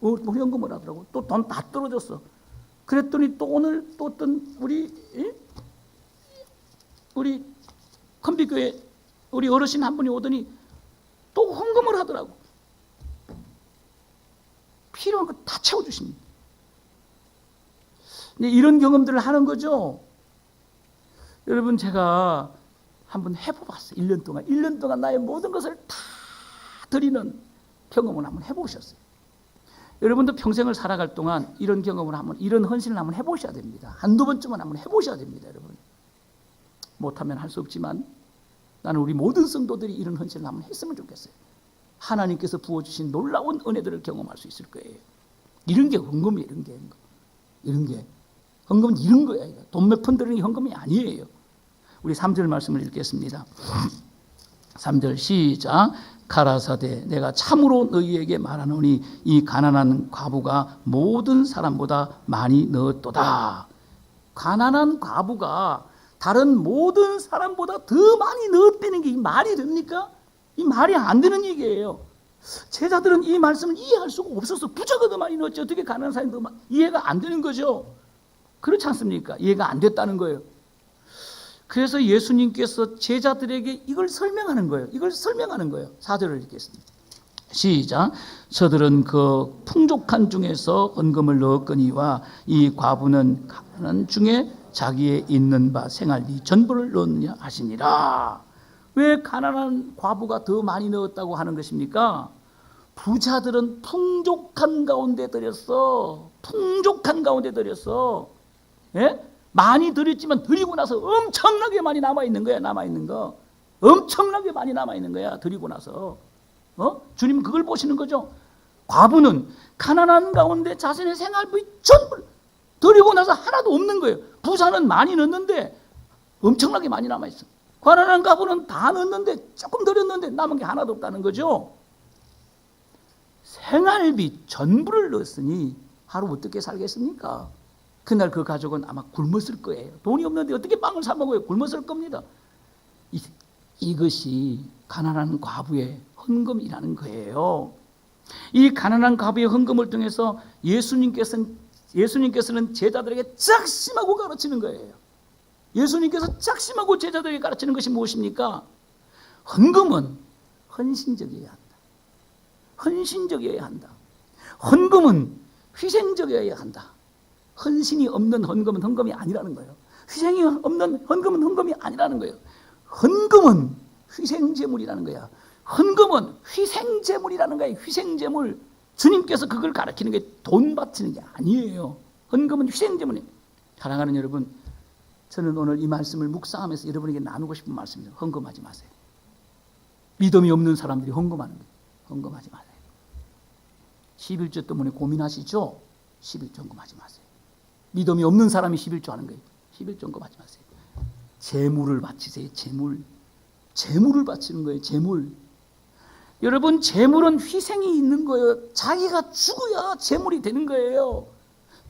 헌금을 하더라고. 또 돈 다 떨어졌어. 그랬더니 또 오늘 또 어떤 우리 컴비교회 우리 어르신 한 분이 오더니 또 헌금을 하더라고. 필요한 거 다 채워주십니다. 이런 경험들을 하는 거죠. 여러분, 제가 한번 해보았어요. 1년 동안 나의 모든 것을 다 드리는 경험을 한번 해보셨어요. 여러분도 평생을 살아갈 동안 이런 경험을 이런 헌신을 한번 해보셔야 됩니다. 한두 번쯤은 한번 해보셔야 됩니다, 여러분. 못하면 할 수 없지만 나는 우리 모든 성도들이 이런 헌신을 한번 했으면 좋겠어요. 하나님께서 부어주신 놀라운 은혜들을 경험할 수 있을 거예요. 이런 게 헌금이에요, 이런 게. 헌금은 이런 거예요. 돈 몇 푼 드리는 게 헌금이 아니에요. 우리 3절 말씀을 읽겠습니다. 3절 시작. 가라사대 내가 참으로 너희에게 말하노니 이 가난한 과부가 모든 사람보다 많이 넣었도다. 가난한 과부가 다른 모든 사람보다 더 많이 넣었다는 게 이 말이 됩니까? 이 말이 안 되는 얘기예요. 제자들은 이 말씀을 이해할 수가 없어서 부자가 더 많이 넣었지 어떻게 가난한 사람이 더 많이, 이해가 안 되는 거죠. 그렇지 않습니까? 이해가 안 됐다는 거예요. 그래서 예수님께서 제자들에게 이걸 설명하는 거예요. 4절을 읽겠습니다. 시작. 저들은 그 풍족한 중에서 헌금을 넣었거니와 이 과부는 가난한 중에 자기의 있는 바 생활비 전부를 넣느냐 하시니라. 왜 가난한 과부가 더 많이 넣었다고 하는 것입니까? 부자들은 풍족한 가운데 드렸어. 예? 많이 드렸지만 드리고 나서 엄청나게 많이 남아있는 거야. 엄청나게 많이 남아있는 거야, 드리고 나서. 주님은 그걸 보시는 거죠. 과부는 가난한 가운데 자신의 생활비 전부 드리고 나서 하나도 없는 거예요. 부자는 많이 넣는데 엄청나게 많이 남아있어. 가난한 과부는 다 넣었는데 조금 드렸는데 남은 게 하나도 없다는 거죠. 생활비 전부를 넣었으니 하루 어떻게 살겠습니까? 그날 그 가족은 아마 굶었을 거예요. 돈이 없는데 어떻게 빵을 사 먹어요? 굶었을 겁니다. 이것이 가난한 과부의 헌금이라는 거예요. 이 가난한 과부의 헌금을 통해서 예수님께서는 제자들에게 작심하고 가르치는 거예요. 예수님께서 작심하고 제자들에게 가르치는 것이 무엇입니까? 헌금은 헌신적이어야 한다. 헌신적이어야 한다. 헌금은 희생적이어야 한다. 헌신이 없는 헌금은 헌금이 아니라는 거예요. 희생이 없는 헌금은 헌금이 아니라는 거예요. 헌금은 희생제물이라는 거야. 헌금은 희생제물이라는 거예요. 희생제물. 주님께서 그걸 가르치는 게 돈 바치는 게 아니에요. 헌금은 희생제물이에요. 사랑하는 여러분, 저는 오늘 이 말씀을 묵상하면서 여러분에게 나누고 싶은 말씀이에요. 헌금하지 마세요. 믿음이 없는 사람들이 헌금하는 거예요. 헌금하지 마세요. 11조 때문에 고민하시죠? 11조 헌금하지 마세요. 믿음이 없는 사람이 11조 하는 거예요. 11조 헌금하지 마세요. 재물을 바치세요. 재물을 바치는 거예요. 재물. 여러분, 재물은 희생이 있는 거예요. 자기가 죽어야 재물이 되는 거예요.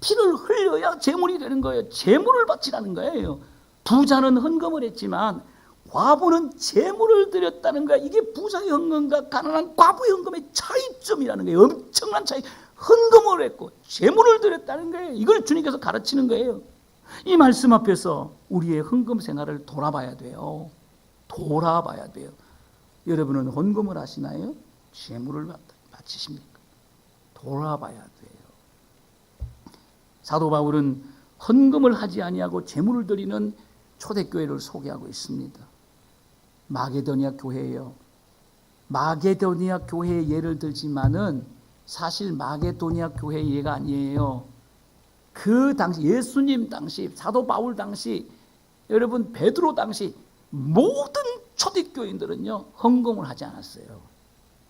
피를 흘려야 재물이 되는 거예요. 재물을 바치라는 거예요. 부자는 헌금을 했지만 과부는 재물을 드렸다는 거야. 이게 부자의 헌금과 가난한 과부의 헌금의 차이점이라는 거예요. 엄청난 차이. 헌금을 했고 재물을 드렸다는 거예요. 이걸 주님께서 가르치는 거예요. 이 말씀 앞에서 우리의 헌금 생활을 돌아봐야 돼요. 돌아봐야 돼요. 여러분은 헌금을 하시나요? 재물을 바치십니까? 돌아봐야 돼요. 사도 바울은 헌금을 하지 아니하고 재물을 드리는 초대교회를 소개하고 있습니다. 마게도니아 교회예요. 마게도니아 교회의 예를 들지만은 사실 마게도니아 교회의 예가 아니에요. 그 당시 예수님 당시 사도 바울 당시 여러분 베드로 당시 모든 초대교인들은요 헌금을 하지 않았어요.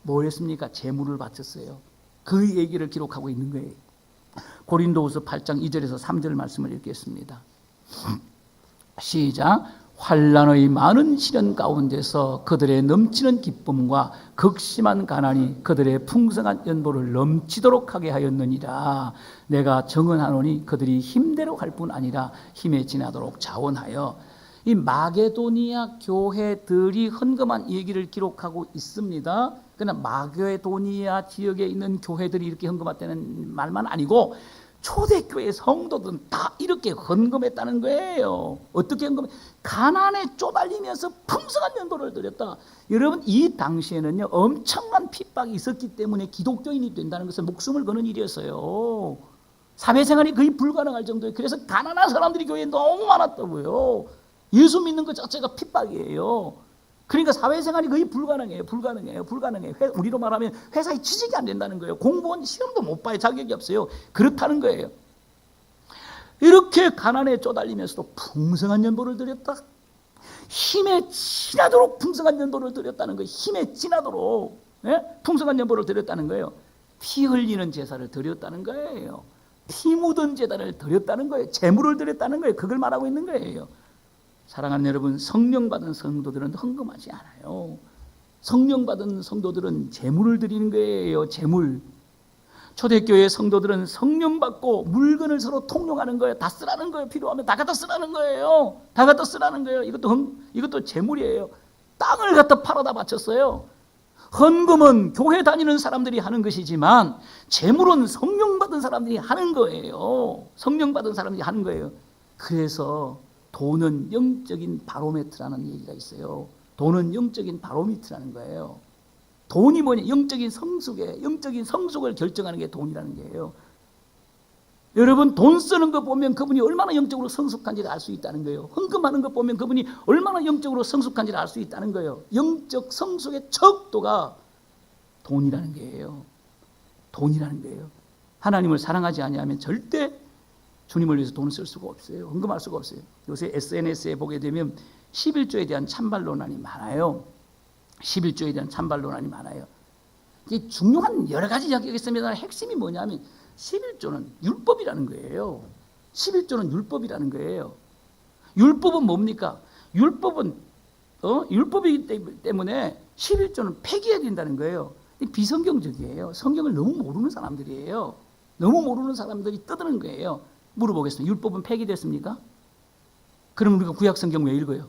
뭐 했습니까? 재물을 바쳤어요. 그 얘기를 기록하고 있는 거예요. 고린도후서 8장 2절에서 3절 말씀을 읽겠습니다. 시작. 환난의 많은 시련 가운데서 그들의 넘치는 기쁨과 극심한 가난이 그들의 풍성한 연보를 넘치도록 하게 하였느니라. 내가 정언하노니 그들이 힘대로 할 뿐 아니라 힘에 지나도록 자원하여. 이 마게도니아 교회들이 헌금한 얘기를 기록하고 있습니다. 그러나 마게도니아 지역에 있는 교회들이 이렇게 헌금했다는 말만 아니고 초대교회 성도들은 다 이렇게 헌금했다는 거예요. 어떻게 헌금? 가난에 쪼달리면서 풍성한 연보를 드렸다. 여러분, 이 당시에는요 엄청난 핍박이 있었기 때문에 기독교인이 된다는 것은 목숨을 거는 일이었어요. 사회생활이 거의 불가능할 정도예요. 그래서 가난한 사람들이 교회에 너무 많았다고요. 예수 믿는 것 자체가 핍박이에요. 그러니까 사회생활이 거의 불가능해요. 우리로 말하면 회사에 취직이 안 된다는 거예요. 공무원 시험도 못 봐요. 자격이 없어요. 그렇다는 거예요. 이렇게 가난에 쪼달리면서도 풍성한 연보를 드렸다. 힘에 지나도록 풍성한 연보를 드렸다는 거예요. 힘에 지나도록 풍성한 연보를 드렸다는 거예요. 피 흘리는 제사를 드렸다는 거예요. 피 묻은 제단을 드렸다는 거예요. 재물을 드렸다는 거예요. 그걸 말하고 있는 거예요. 사랑하는 여러분, 성령 받은 성도들은 헌금하지 않아요. 성령 받은 성도들은 재물을 드리는 거예요. 재물. 초대교회 성도들은 성령 받고 물건을 서로 통용하는 거예요. 다 쓰라는 거예요. 필요하면 다 갖다 쓰라는 거예요. 다 갖다 쓰라는 거예요. 이것도 재물이에요. 땅을 갖다 팔아다 바쳤어요. 헌금은 교회 다니는 사람들이 하는 것이지만 재물은 성령 받은 사람들이 하는 거예요. 성령 받은 사람들이 하는 거예요. 그래서 돈은 영적인 바로메트라는 얘기가 있어요. 돈은 영적인 바로미터라는 거예요. 돈이 뭐냐? 영적인 성숙을 결정하는 게 돈이라는 거예요. 여러분, 돈 쓰는 거 보면 그분이 얼마나 영적으로 성숙한지를 알 수 있다는 거예요. 헌금하는 거 보면 그분이 얼마나 영적으로 성숙한지를 알 수 있다는 거예요. 영적 성숙의 척도가 돈이라는 거예요. 돈이라는 거예요. 하나님을 사랑하지 아니하면 절대 주님을 위해서 돈을 쓸 수가 없어요. 헌금할 수가 없어요. 요새 SNS에 보게 되면 11조에 대한 찬반 논란이 많아요. 11조에 대한 찬반 논란이 많아요. 이 중요한 여러 가지 이야기가 있습니다. 핵심이 뭐냐면 11조는 율법이라는 거예요. 11조는 율법이라는 거예요. 율법은 뭡니까? 율법은 율법이기 때문에 11조는 폐기해야 된다는 거예요. 비성경적이에요. 성경을 너무 모르는 사람들이에요. 너무 모르는 사람들이 떠드는 거예요. 물어보겠습니다. 율법은 폐기됐습니까? 그럼 우리가 구약 성경 왜 읽어요?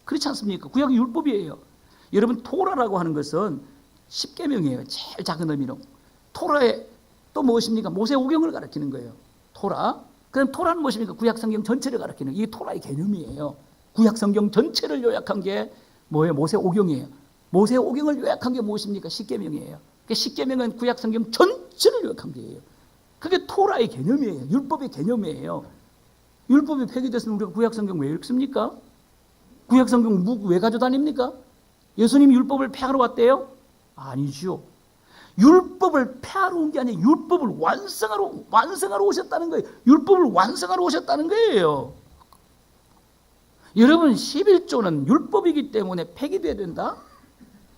그렇지 않습니까? 구약이 율법이에요. 여러분, 토라라고 하는 것은 십계명이에요. 제일 작은 의미로. 토라에 또 무엇입니까? 모세오경을 가리키는 거예요. 토라. 그럼 토라는 무엇입니까? 구약 성경 전체를 가리키는, 이게 토라의 개념이에요. 구약 성경 전체를 요약한 게 뭐예요? 모세오경이에요. 모세오경을 요약한 게 무엇입니까? 십계명이에요. 그러니까 십계명은 구약 성경 전체를 요약한 게예요. 그게 토라의 개념이에요. 율법의 개념이에요. 율법이 폐기됐으면 우리가 구약 성경 왜 읽습니까? 구약 성경 왜 가져다닙니까? 예수님이 율법을 폐하러 왔대요? 아니죠. 율법을 폐하러 온 게 아니라 율법을 완성하러 오셨다는 거예요. 율법을 완성하러 오셨다는 거예요. 여러분, 11조는 율법이기 때문에 폐기돼야 된다?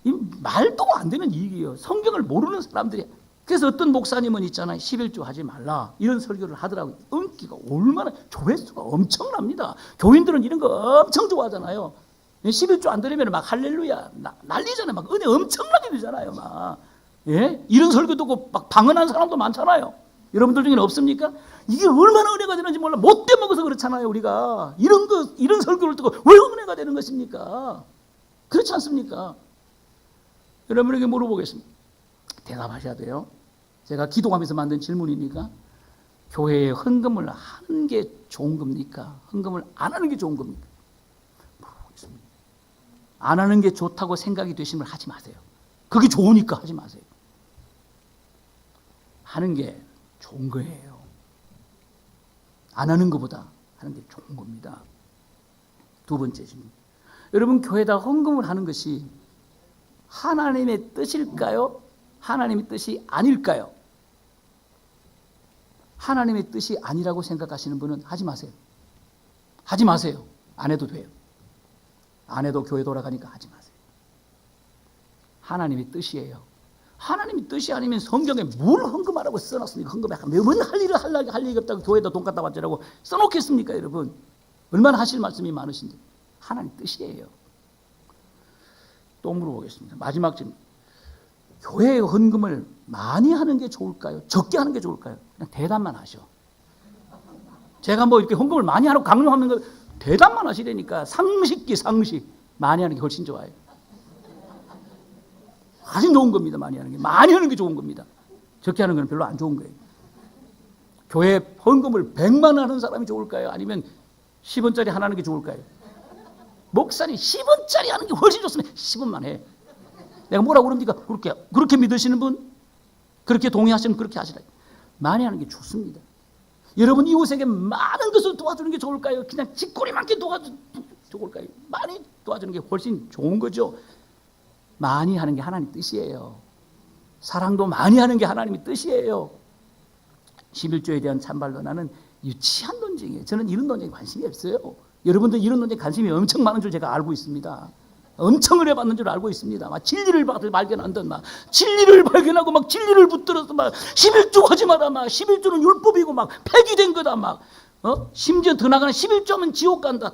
이 말도 안 되는 얘기예요. 성경을 모르는 사람들이. 그래서 어떤 목사님은 있잖아요. 11조 하지 말라. 이런 설교를 하더라고요. 인기가 얼마나, 조회수가 엄청납니다. 교인들은 이런 거 엄청 좋아하잖아요. 11조 안 들으면 막 할렐루야 난리잖아요. 막 은혜 엄청나게 되잖아요. 막. 예? 이런 설교 듣고 막 방언하는 사람도 많잖아요. 여러분들 중에는 없습니까? 이게 얼마나 은혜가 되는지 몰라. 못돼 먹어서 그렇잖아요. 우리가 이런 설교를 듣고 왜 은혜가 되는 것입니까? 그렇지 않습니까? 여러분에게 물어보겠습니다. 대답하셔야 돼요. 제가 기도하면서 만든 질문이니까, 교회에 헌금을 하는 게 좋은 겁니까? 헌금을 안 하는 게 좋은 겁니까? 물어보겠습니다. 안 하는 게 좋다고 생각이 되시면 하지 마세요. 그게 좋으니까 하지 마세요. 하는 게 좋은 거예요. 안 하는 것보다 하는 게 좋은 겁니다. 두 번째 질문. 여러분, 교회에다 헌금을 하는 것이 하나님의 뜻일까요? 하나님의 뜻이 아닐까요? 하나님의 뜻이 아니라고 생각하시는 분은 하지 마세요. 하지 마세요. 안 해도 돼요. 안 해도 교회 돌아가니까 하지 마세요. 하나님의 뜻이에요. 하나님의 뜻이 아니면 성경에 뭘 헌금하라고 써놨습니까? 헌금에 몇번 할 일이 없다고 교회에다 돈 갖다 바치라고 써놓겠습니까, 여러분? 얼마나 하실 말씀이 많으신데. 하나님 뜻이에요. 또 물어보겠습니다. 마지막 질문. 교회에 헌금을 많이 하는 게 좋을까요? 적게 하는 게 좋을까요? 그냥 대답만 하셔. 제가 뭐 이렇게 헌금을 많이 하라고 강요하는 거 대답만 하시라니까. 상식 많이 하는 게 훨씬 좋아요. 훨씬 좋은 겁니다. 많이 하는 게. 많이 하는 게 좋은 겁니다. 적게 하는 건 별로 안 좋은 거예요. 교회 헌금을 100만 원 하는 사람이 좋을까요? 아니면 10원짜리 하나 하는 게 좋을까요? 목사님 10원짜리 하는 게 훨씬 좋습니다. 10원만 해. 내가 뭐라고 그럽니까? 그렇게 믿으시는 분? 그렇게 동의하시면 그렇게 하시라. 많이 하는 게 좋습니다. 여러분, 이웃에게 많은 것을 도와주는 게 좋을까요? 그냥 쥐꼬리만큼 도와주는 게 좋을까요? 많이 도와주는 게 훨씬 좋은 거죠. 많이 하는 게 하나님 뜻이에요. 사랑도 많이 하는 게 하나님의 뜻이에요. 11조에 대한 찬발로 나는 유치한 논쟁이에요. 저는 이런 논쟁에 관심이 없어요. 여러분들 이런 논쟁에 관심이 엄청 많은 줄 제가 알고 있습니다. 엄청 은혜받는 줄 알고 있습니다. 막 진리를 발견한다. 막 진리를 발견하고 막 진리를 붙들어서 막 11조 하지 마라. 막 11조는 율법이고 막 폐기된 거다. 막 심지어 더 나가는 11조면 지옥 간다.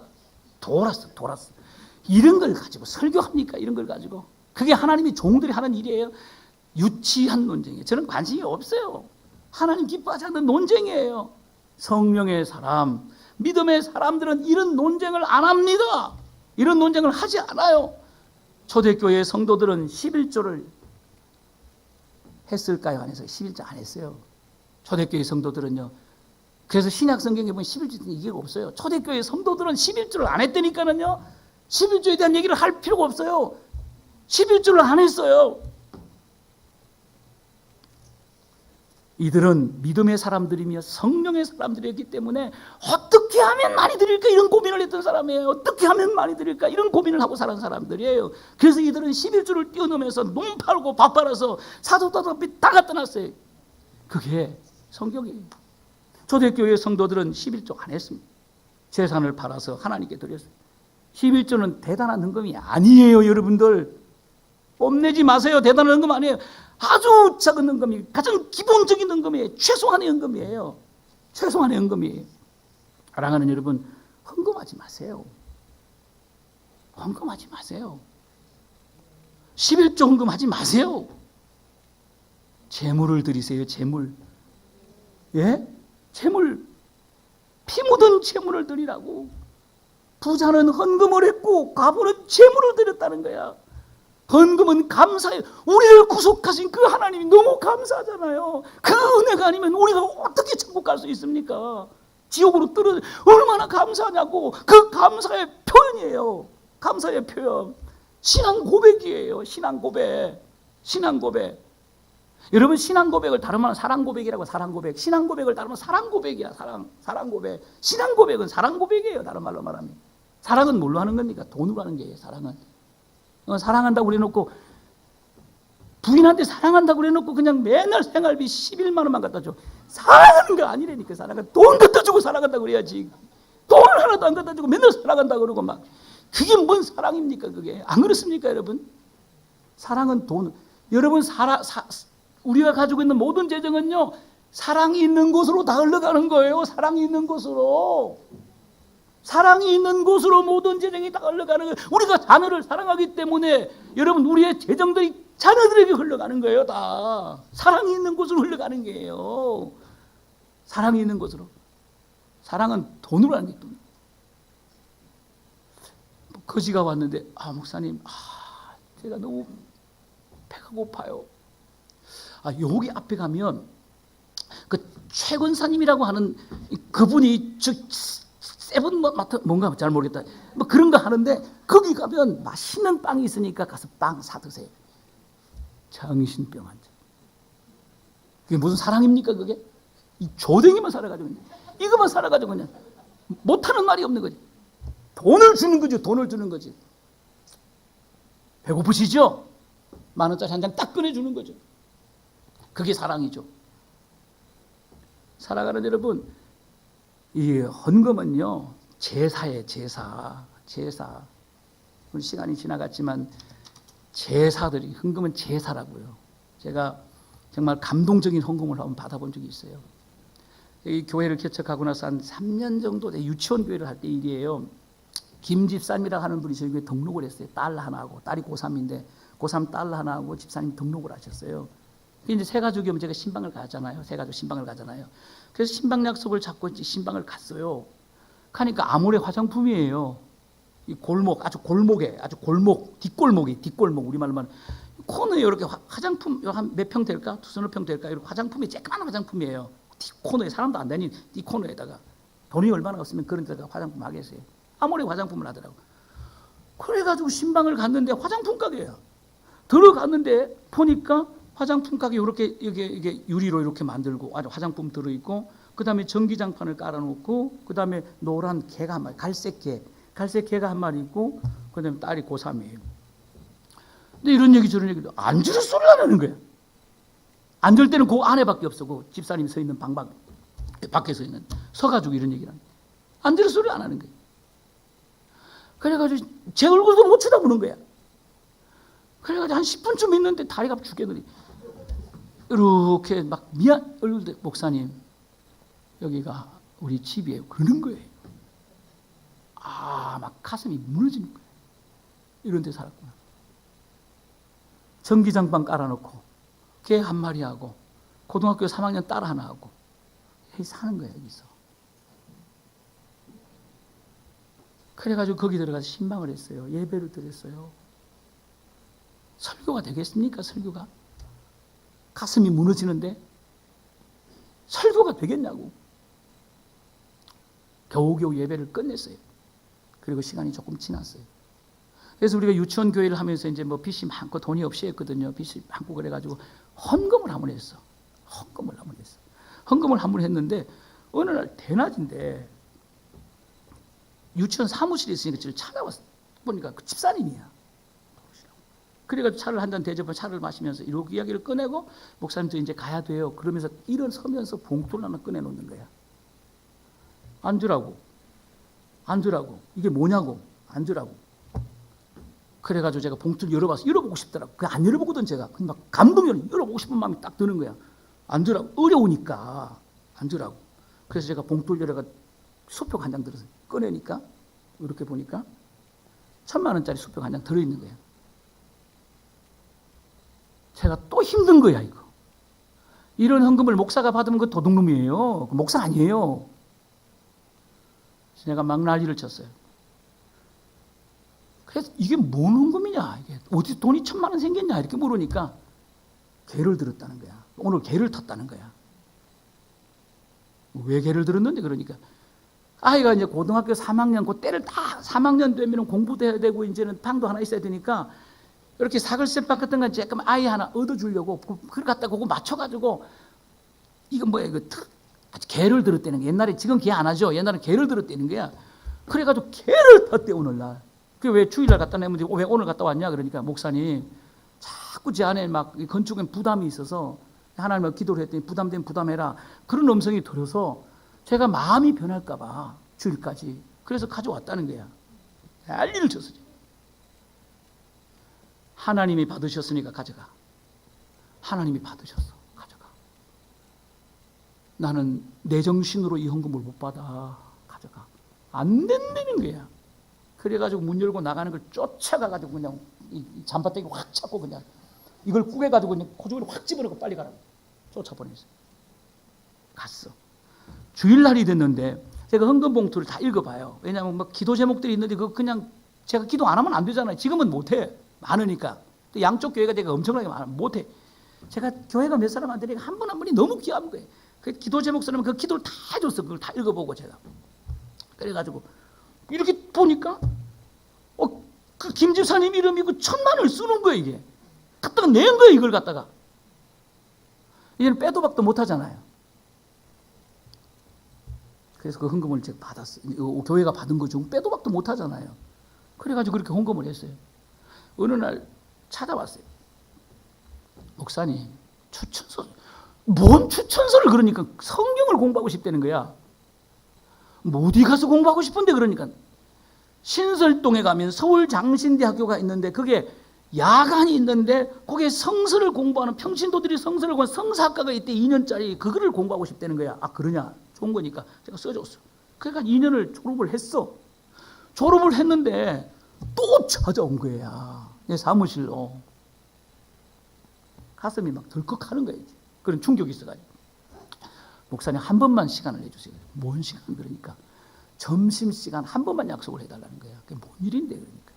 돌았어. 이런 걸 가지고 설교합니까? 이런 걸 가지고. 그게 하나님이 종들이 하는 일이에요. 유치한 논쟁이에요. 저는 관심이 없어요. 하나님 기뻐하지 않는 논쟁이에요. 성령의 사람, 믿음의 사람들은 이런 논쟁을 안 합니다. 이런 논쟁을 하지 않아요. 초대교회 성도들은 11조를 했을까요? 안 했어요? 11조 안 했어요. 초대교회 성도들은요. 그래서 신약 성경에 보면 11조는 얘기가 없어요. 초대교회 성도들은 11조를 안 했다니까는요. 11조에 대한 얘기를 할 필요가 없어요. 11조를 안 했어요. 이들은 믿음의 사람들이며 성령의 사람들이었기 때문에 어떻게 하면 많이 드릴까 이런 고민을 했던 사람이에요. 어떻게 하면 많이 드릴까 이런 고민을 하고 살은 사람들이에요. 그래서 이들은 11조를 뛰어넘어서 농 팔고 밥 팔아서 사도다도 다 갖다 놨어요. 그게 성경이에요. 초대교회 성도들은 11조 안 했습니다. 재산을 팔아서 하나님께 드렸어요. 11조는 대단한 헌금이 아니에요. 여러분들 뽐내지 마세요. 대단한 헌금 아니에요. 아주 작은 헌금이 가장 기본적인 헌금이에요. 최소한의 헌금이에요. 최소한의 헌금이에요. 사랑하는 여러분, 헌금하지 마세요. 헌금하지 마세요. 11조 헌금하지 마세요. 재물을 드리세요. 재물. 예? 재물. 피 묻은 재물을 드리라고. 부자는 헌금을 했고 과부는 재물을 드렸다는 거야. 헌금은 감사해요. 우리를 구속하신 그 하나님이 너무 감사하잖아요. 그 은혜가 아니면 우리가 어떻게 천국 갈 수 있습니까? 지옥으로 떨어져. 얼마나 감사하냐고. 그 감사의 표현이에요. 감사의 표현. 신앙 고백이에요. 신앙 고백. 신앙 고백. 여러분, 신앙 고백을 다른 말은 사랑 고백이라고. 사랑 고백. 신앙 고백을 다른 말은 사랑 고백이야. 사랑 고백. 신앙 고백은 사랑 고백이에요. 다른 말로 말하면. 사랑은 뭘로 하는 겁니까? 돈으로 하는 거예요. 사랑은. 사랑한다고 그래놓고, 부인한테 사랑한다고 그래놓고 그냥 맨날 생활비 11만 원만 갖다 줘. 사랑하는 거 아니라니까. 사랑은 돈 갖다 주고 사랑한다고 그래야지. 돈 하나도 안 갖다 주고 맨날 사랑한다고 그러고 막. 그게 뭔 사랑입니까? 그게. 안 그렇습니까, 여러분? 사랑은 돈. 여러분, 우리가 가지고 있는 모든 재정은요, 사랑이 있는 곳으로 다 흘러가는 거예요. 사랑이 있는 곳으로. 사랑이 있는 곳으로 모든 재정이 다 흘러가는 거예요. 우리가 자녀를 사랑하기 때문에 여러분, 우리의 재정들이 자녀들에게 흘러가는 거예요. 다 사랑이 있는 곳으로 흘러가는 거예요. 사랑이 있는 곳으로. 사랑은 돈으로 하는 게 돈. 거지가 왔는데, 목사님, 제가 너무 배가 고파요. 여기 앞에 가면 그 최권사님이라고 하는 그분이 세븐 뭔가 잘 모르겠다. 뭐 그런 거 하는데 거기 가면 맛있는 빵이 있으니까 가서 빵 사 드세요. 정신병 환자. 그게 무슨 사랑입니까? 그게 이 조댕이만 살아가지고 이거만 살아가지고 그냥 못하는 말이 없는 거지. 돈을 주는 거죠. 돈을 주는 거지. 배고프시죠? 10,000원짜리 한 장 딱 꺼내주는 거죠. 그게 사랑이죠. 살아가는 여러분, 이 헌금은요, 제사예요. 제사. 시간이 지나갔지만 제사들이, 헌금은 제사라고요. 제가 정말 감동적인 헌금을 한번 받아본 적이 있어요. 이 교회를 개척하고 나서 한 3년 정도 유치원 교회를 할 때 일이에요. 김 집사님이라고 하는 분이 저희 교회에 등록을 했어요. 딸 하나하고. 딸이 고3인데 고3 딸 하나하고 집사님 등록을 하셨어요. 이제 새가족이 오면 제가 신방을 가잖아요. 새가족 신방을 가잖아요. 그래서 신방 약속을 잡고 신방을 갔어요. 가니까 아모레 화장품이에요. 이 골목, 아주 골목에, 아주 골목, 뒷골목, 우리말로 말하면 코너에 이렇게 화장품, 한 몇 평 될까? 두서너 평 될까? 이렇게 화장품이, 쬐끄만 화장품이에요. 뒷코너에, 사람도 안 다니는 뒷코너에다가 돈이 얼마나 없으면 그런 데다가 화장품 하겠어요. 아모레 화장품을 하더라고. 그래가지고 신방을 갔는데 화장품 가게야. 들어갔는데 보니까 화장품 가게 이게 유리로 이렇게 만들고 아주 화장품 들어있고, 그 다음에 전기장판을 깔아놓고, 그 다음에 노란 개가 한 마리, 갈색 개가 한 마리 있고, 그 다음에 딸이 고3이에요. 근데 이런 얘기 저런 얘기도 안 들을 소리가 나는 거야. 안 들을 때는 그 안에밖에 없어. 그 집사님이 서 있는 밖에 서 있는, 서가지고 이런 얘기를 하는 거야. 안 들을 소리 안 하는 거야. 그래가지고 제 얼굴도 못 쳐다보는 거야. 그래가지고 한 10분쯤 있는데 다리가 죽겠더니 이렇게 막 얼굴도, 목사님 여기가 우리 집이에요. 그러는 거예요. 막 가슴이 무너지는 거예요. 이런 데 살았구나. 전기장판 깔아놓고 개 한 마리 하고 고등학교 3학년 딸 하나 하고 사는 거예요. 여기서. 그래가지고 거기 들어가서 신방을 했어요. 예배를 드렸어요. 설교가 되겠습니까? 설교가? 가슴이 무너지는데 설교가 되겠냐고. 겨우겨우 예배를 끝냈어요. 그리고 시간이 조금 지났어요. 그래서 우리가 유치원 교회를 하면서 이제 뭐 빚이 많고 돈이 없이 했거든요. 빚이 많고 그래가지고 헌금을 한번 했어. 헌금을 한번 했는데 어느 날 대낮인데 유치원 사무실에 있으니까 저를 찾아왔어. 보니까 그 집사님이야. 그래가지고 차를 한 잔 대접을 차를 마시면서 이렇게 이야기를 꺼내고, 목사님 저 이제 가야 돼요. 그러면서 일어서면서 봉투를 하나 꺼내놓는 거야. 앉으라고. 이게 뭐냐고. 앉으라고. 그래가지고 제가 봉투를 열어보고 싶더라고. 그냥 안 열어보거든 제가. 그냥 막 감동이 열어보고 싶은 마음이 딱 드는 거야. 앉으라고. 어려우니까 앉으라고. 그래서 제가 봉투를 열어가 수표 한 장 들어서 꺼내니까 이렇게 보니까 1,000만 원짜리 수표 한 장 들어있는 거야. 제가 또 힘든 거야 이거. 이런 헌금을 목사가 받으면 그 도둑놈이에요. 목사 아니에요. 내가 막 난리를 쳤어요. 그래서 이게 뭔 헌금이냐, 이게 어디 돈이 1,000만 원 생겼냐 이렇게 물으니까 개를 들었다는 거야. 오늘 개를 텄다는 거야. 왜 개를 들었는데 그러니까 아이가 이제 고등학교 3학년 그 때를 다 3학년 되면 공부도 해야 되고 이제는 방도 하나 있어야 되니까 이렇게 사글세박 같은 건 조금 아이 하나 얻어주려고 그걸 갖다 그거 맞춰가지고 이건 뭐야 이거 개를 들었다는 거야. 옛날에 지금 개 안 하죠. 옛날에 개를 들었다는 거야. 그래가지고 개를 텄대 오늘날. 그 왜 주일날 갖다 내면 왜 오늘 갔다 왔냐 그러니까 목사님 자꾸 제 안에 막 건축에 부담이 있어서 하나님을 기도를 했더니 부담되면 부담해라 그런 음성이 들어서 제가 마음이 변할까봐 주일까지 그래서 가져왔다는 거야. 난리를 쳤어요. 하나님이 받으셨으니까 가져가. 하나님이 받으셨어. 가져가. 나는 내 정신으로 이 헌금을 못 받아. 가져가. 안 된다는 거야. 그래가지고 문 열고 나가는 걸 쫓아가가지고 그냥 이 잠바떼기 확 잡고 그냥 이걸 꾸겨가지고 그냥 코죽을 확 집어넣고 빨리 가라고 쫓아보냈어요. 갔어. 주일날이 됐는데 제가 헌금 봉투를 다 읽어봐요. 왜냐하면 막 기도 제목들이 있는데 그거 그냥 제가 기도 안 하면 안 되잖아요. 지금은 못해. 많으니까. 또 양쪽 교회가 제가 엄청나게 많아. 못해. 제가 교회가 몇 사람 안 되니까 한 분 한 분이 너무 귀한 거예요. 그 기도 제목 쓰면 그 기도를 다 해줬어. 그걸 다 읽어보고 제가. 그래가지고 이렇게 보니까 그 김 집사님 이름이고 1,000만 원을 쓰는 거예요 이게. 갖다가 낸 거예요 이걸 갖다가. 이제는 빼도 박도 못 하잖아요. 그래서 그 헌금을 제가 받았어요. 교회가 받은 거 중 빼도 박도 못 하잖아요. 그래가지고 그렇게 헌금을 했어요. 어느 날 찾아왔어요. 목사님 추천서. 뭔 추천서를 그러니까 성경을 공부하고 싶다는 거야. 뭐 어디 가서 공부하고 싶은데 그러니까 신설동에 가면 서울장신대학교가 있는데 그게 야간이 있는데 거기에 성서를 공부하는 평신도들이 성서를 공부하는 성사학과가 있대. 2년짜리 그거를 공부하고 싶다는 거야. 아 그러냐 좋은 거니까 제가 써줬어. 그러니까 2년을 졸업을 했어. 졸업을 했는데 또 찾아온 거야. 내 사무실로. 가슴이 막 덜컥하는 거야. 그런 충격이 있어가지고. 목사님 한 번만 시간을 내주세요. 뭔 시간 그러니까. 점심시간 한 번만 약속을 해달라는 거야. 그게 뭔 일인데 그러니까.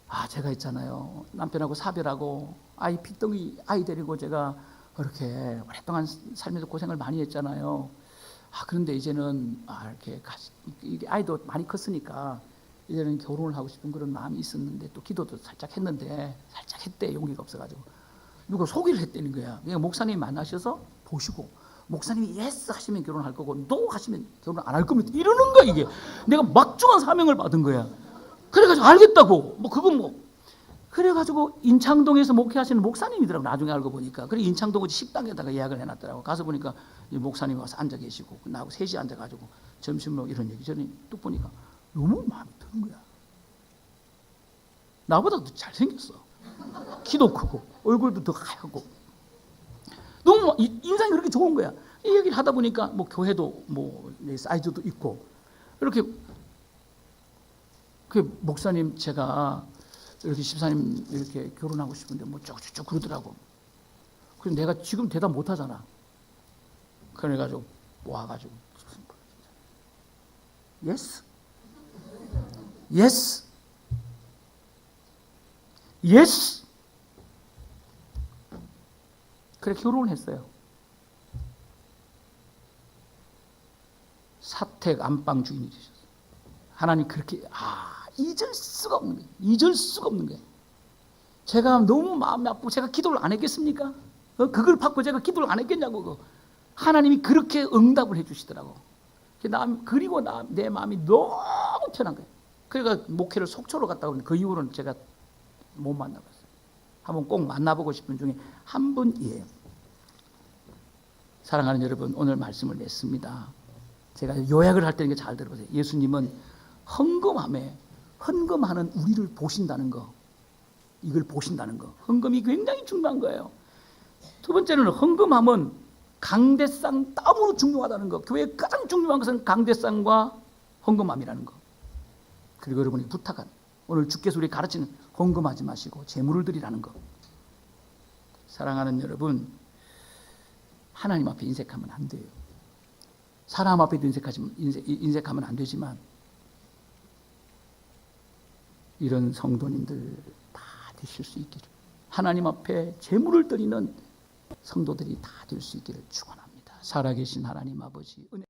아 제가 있잖아요. 남편하고 사별하고 아이 핏덩이 아이 데리고 제가 그렇게 오랫동안 살면서 고생을 많이 했잖아요. 아 그런데 이제는 이렇게 이게 아이도 많이 컸으니까 이제는 결혼을 하고 싶은 그런 마음이 있었는데 또 기도도 살짝 했는데 살짝 했대. 용기가 없어가지고 누가 소개를 했다는 거야. 그러니까 목사님 만나셔서 보시고 목사님이 예스 하시면 결혼할 거고 노 하시면 결혼 안 할 겁니다. 이러는 거야 이게. 내가 막중한 사명을 받은 거야. 그래가지고 알겠다고 뭐 그건 뭐 그래가지고 인창동에서 목회하시는 목사님이더라고. 나중에 알고 보니까. 그래 인창동 식당에다가 예약을 해놨더라고. 가서 보니까 목사님이 와서 앉아 계시고 나하고 셋이 앉아가지고 점심으로 이런 얘기 저는 뚝 보니까 너무 마음에 드는 거야. 나보다 더 잘생겼어. 키도 크고 얼굴도 더 하얗고 너무 인상이 그렇게 좋은 거야. 이 얘기를 하다 보니까 뭐 교회도 뭐 사이즈도 있고 이렇게 그 목사님 제가 이렇게 집사님 이렇게 결혼하고 싶은데 뭐 쭉쭉 그러더라고. 그래서 내가 지금 대답 못 하잖아. 그래가지고 와가지고 예스 예스 예스 그래 결혼을 했어요. 사택 안방 주인이 되셨어요. 하나님 그렇게 잊을 수가 없는 거예요. 잊을 수가 없는 거예요. 제가 너무 마음이 아프고 제가 기도를 안 했겠습니까? 그걸 받고 제가 기도를 안 했겠냐고. 하나님이 그렇게 응답을 해주시더라고. 그리고 내 마음이 너무 편한 거예요. 그러니까 목회를 속초로 갔다 오는데 그 이후로는 제가 못 만나봤어요. 한번 꼭 만나보고 싶은 중에 한 분이에요. 사랑하는 여러분, 오늘 말씀을 냈습니다. 제가 요약을 할 때는 잘 들어보세요. 예수님은 헌금하는 우리를 보신다는 거, 이걸 보신다는 거. 헌금이 굉장히 중요한 거예요. 두 번째는 헌금하면 강대상 땀으로 중요하다는 거. 교회에 가장 중요한 것은 강대상과 헌금함이라는 거. 그리고 여러분이 부탁한 오늘 주께서 우리 가르치는 헌금하지 마시고 재물을 드리라는 것. 사랑하는 여러분, 하나님 앞에 인색하면 안 돼요. 사람 앞에도 인색하면 안 되지만 이런 성도님들 다 되실 수 있기를, 하나님 앞에 재물을 드리는 성도들이 다 될 수 있기를 축원합니다. 살아계신 하나님 아버지, 은혜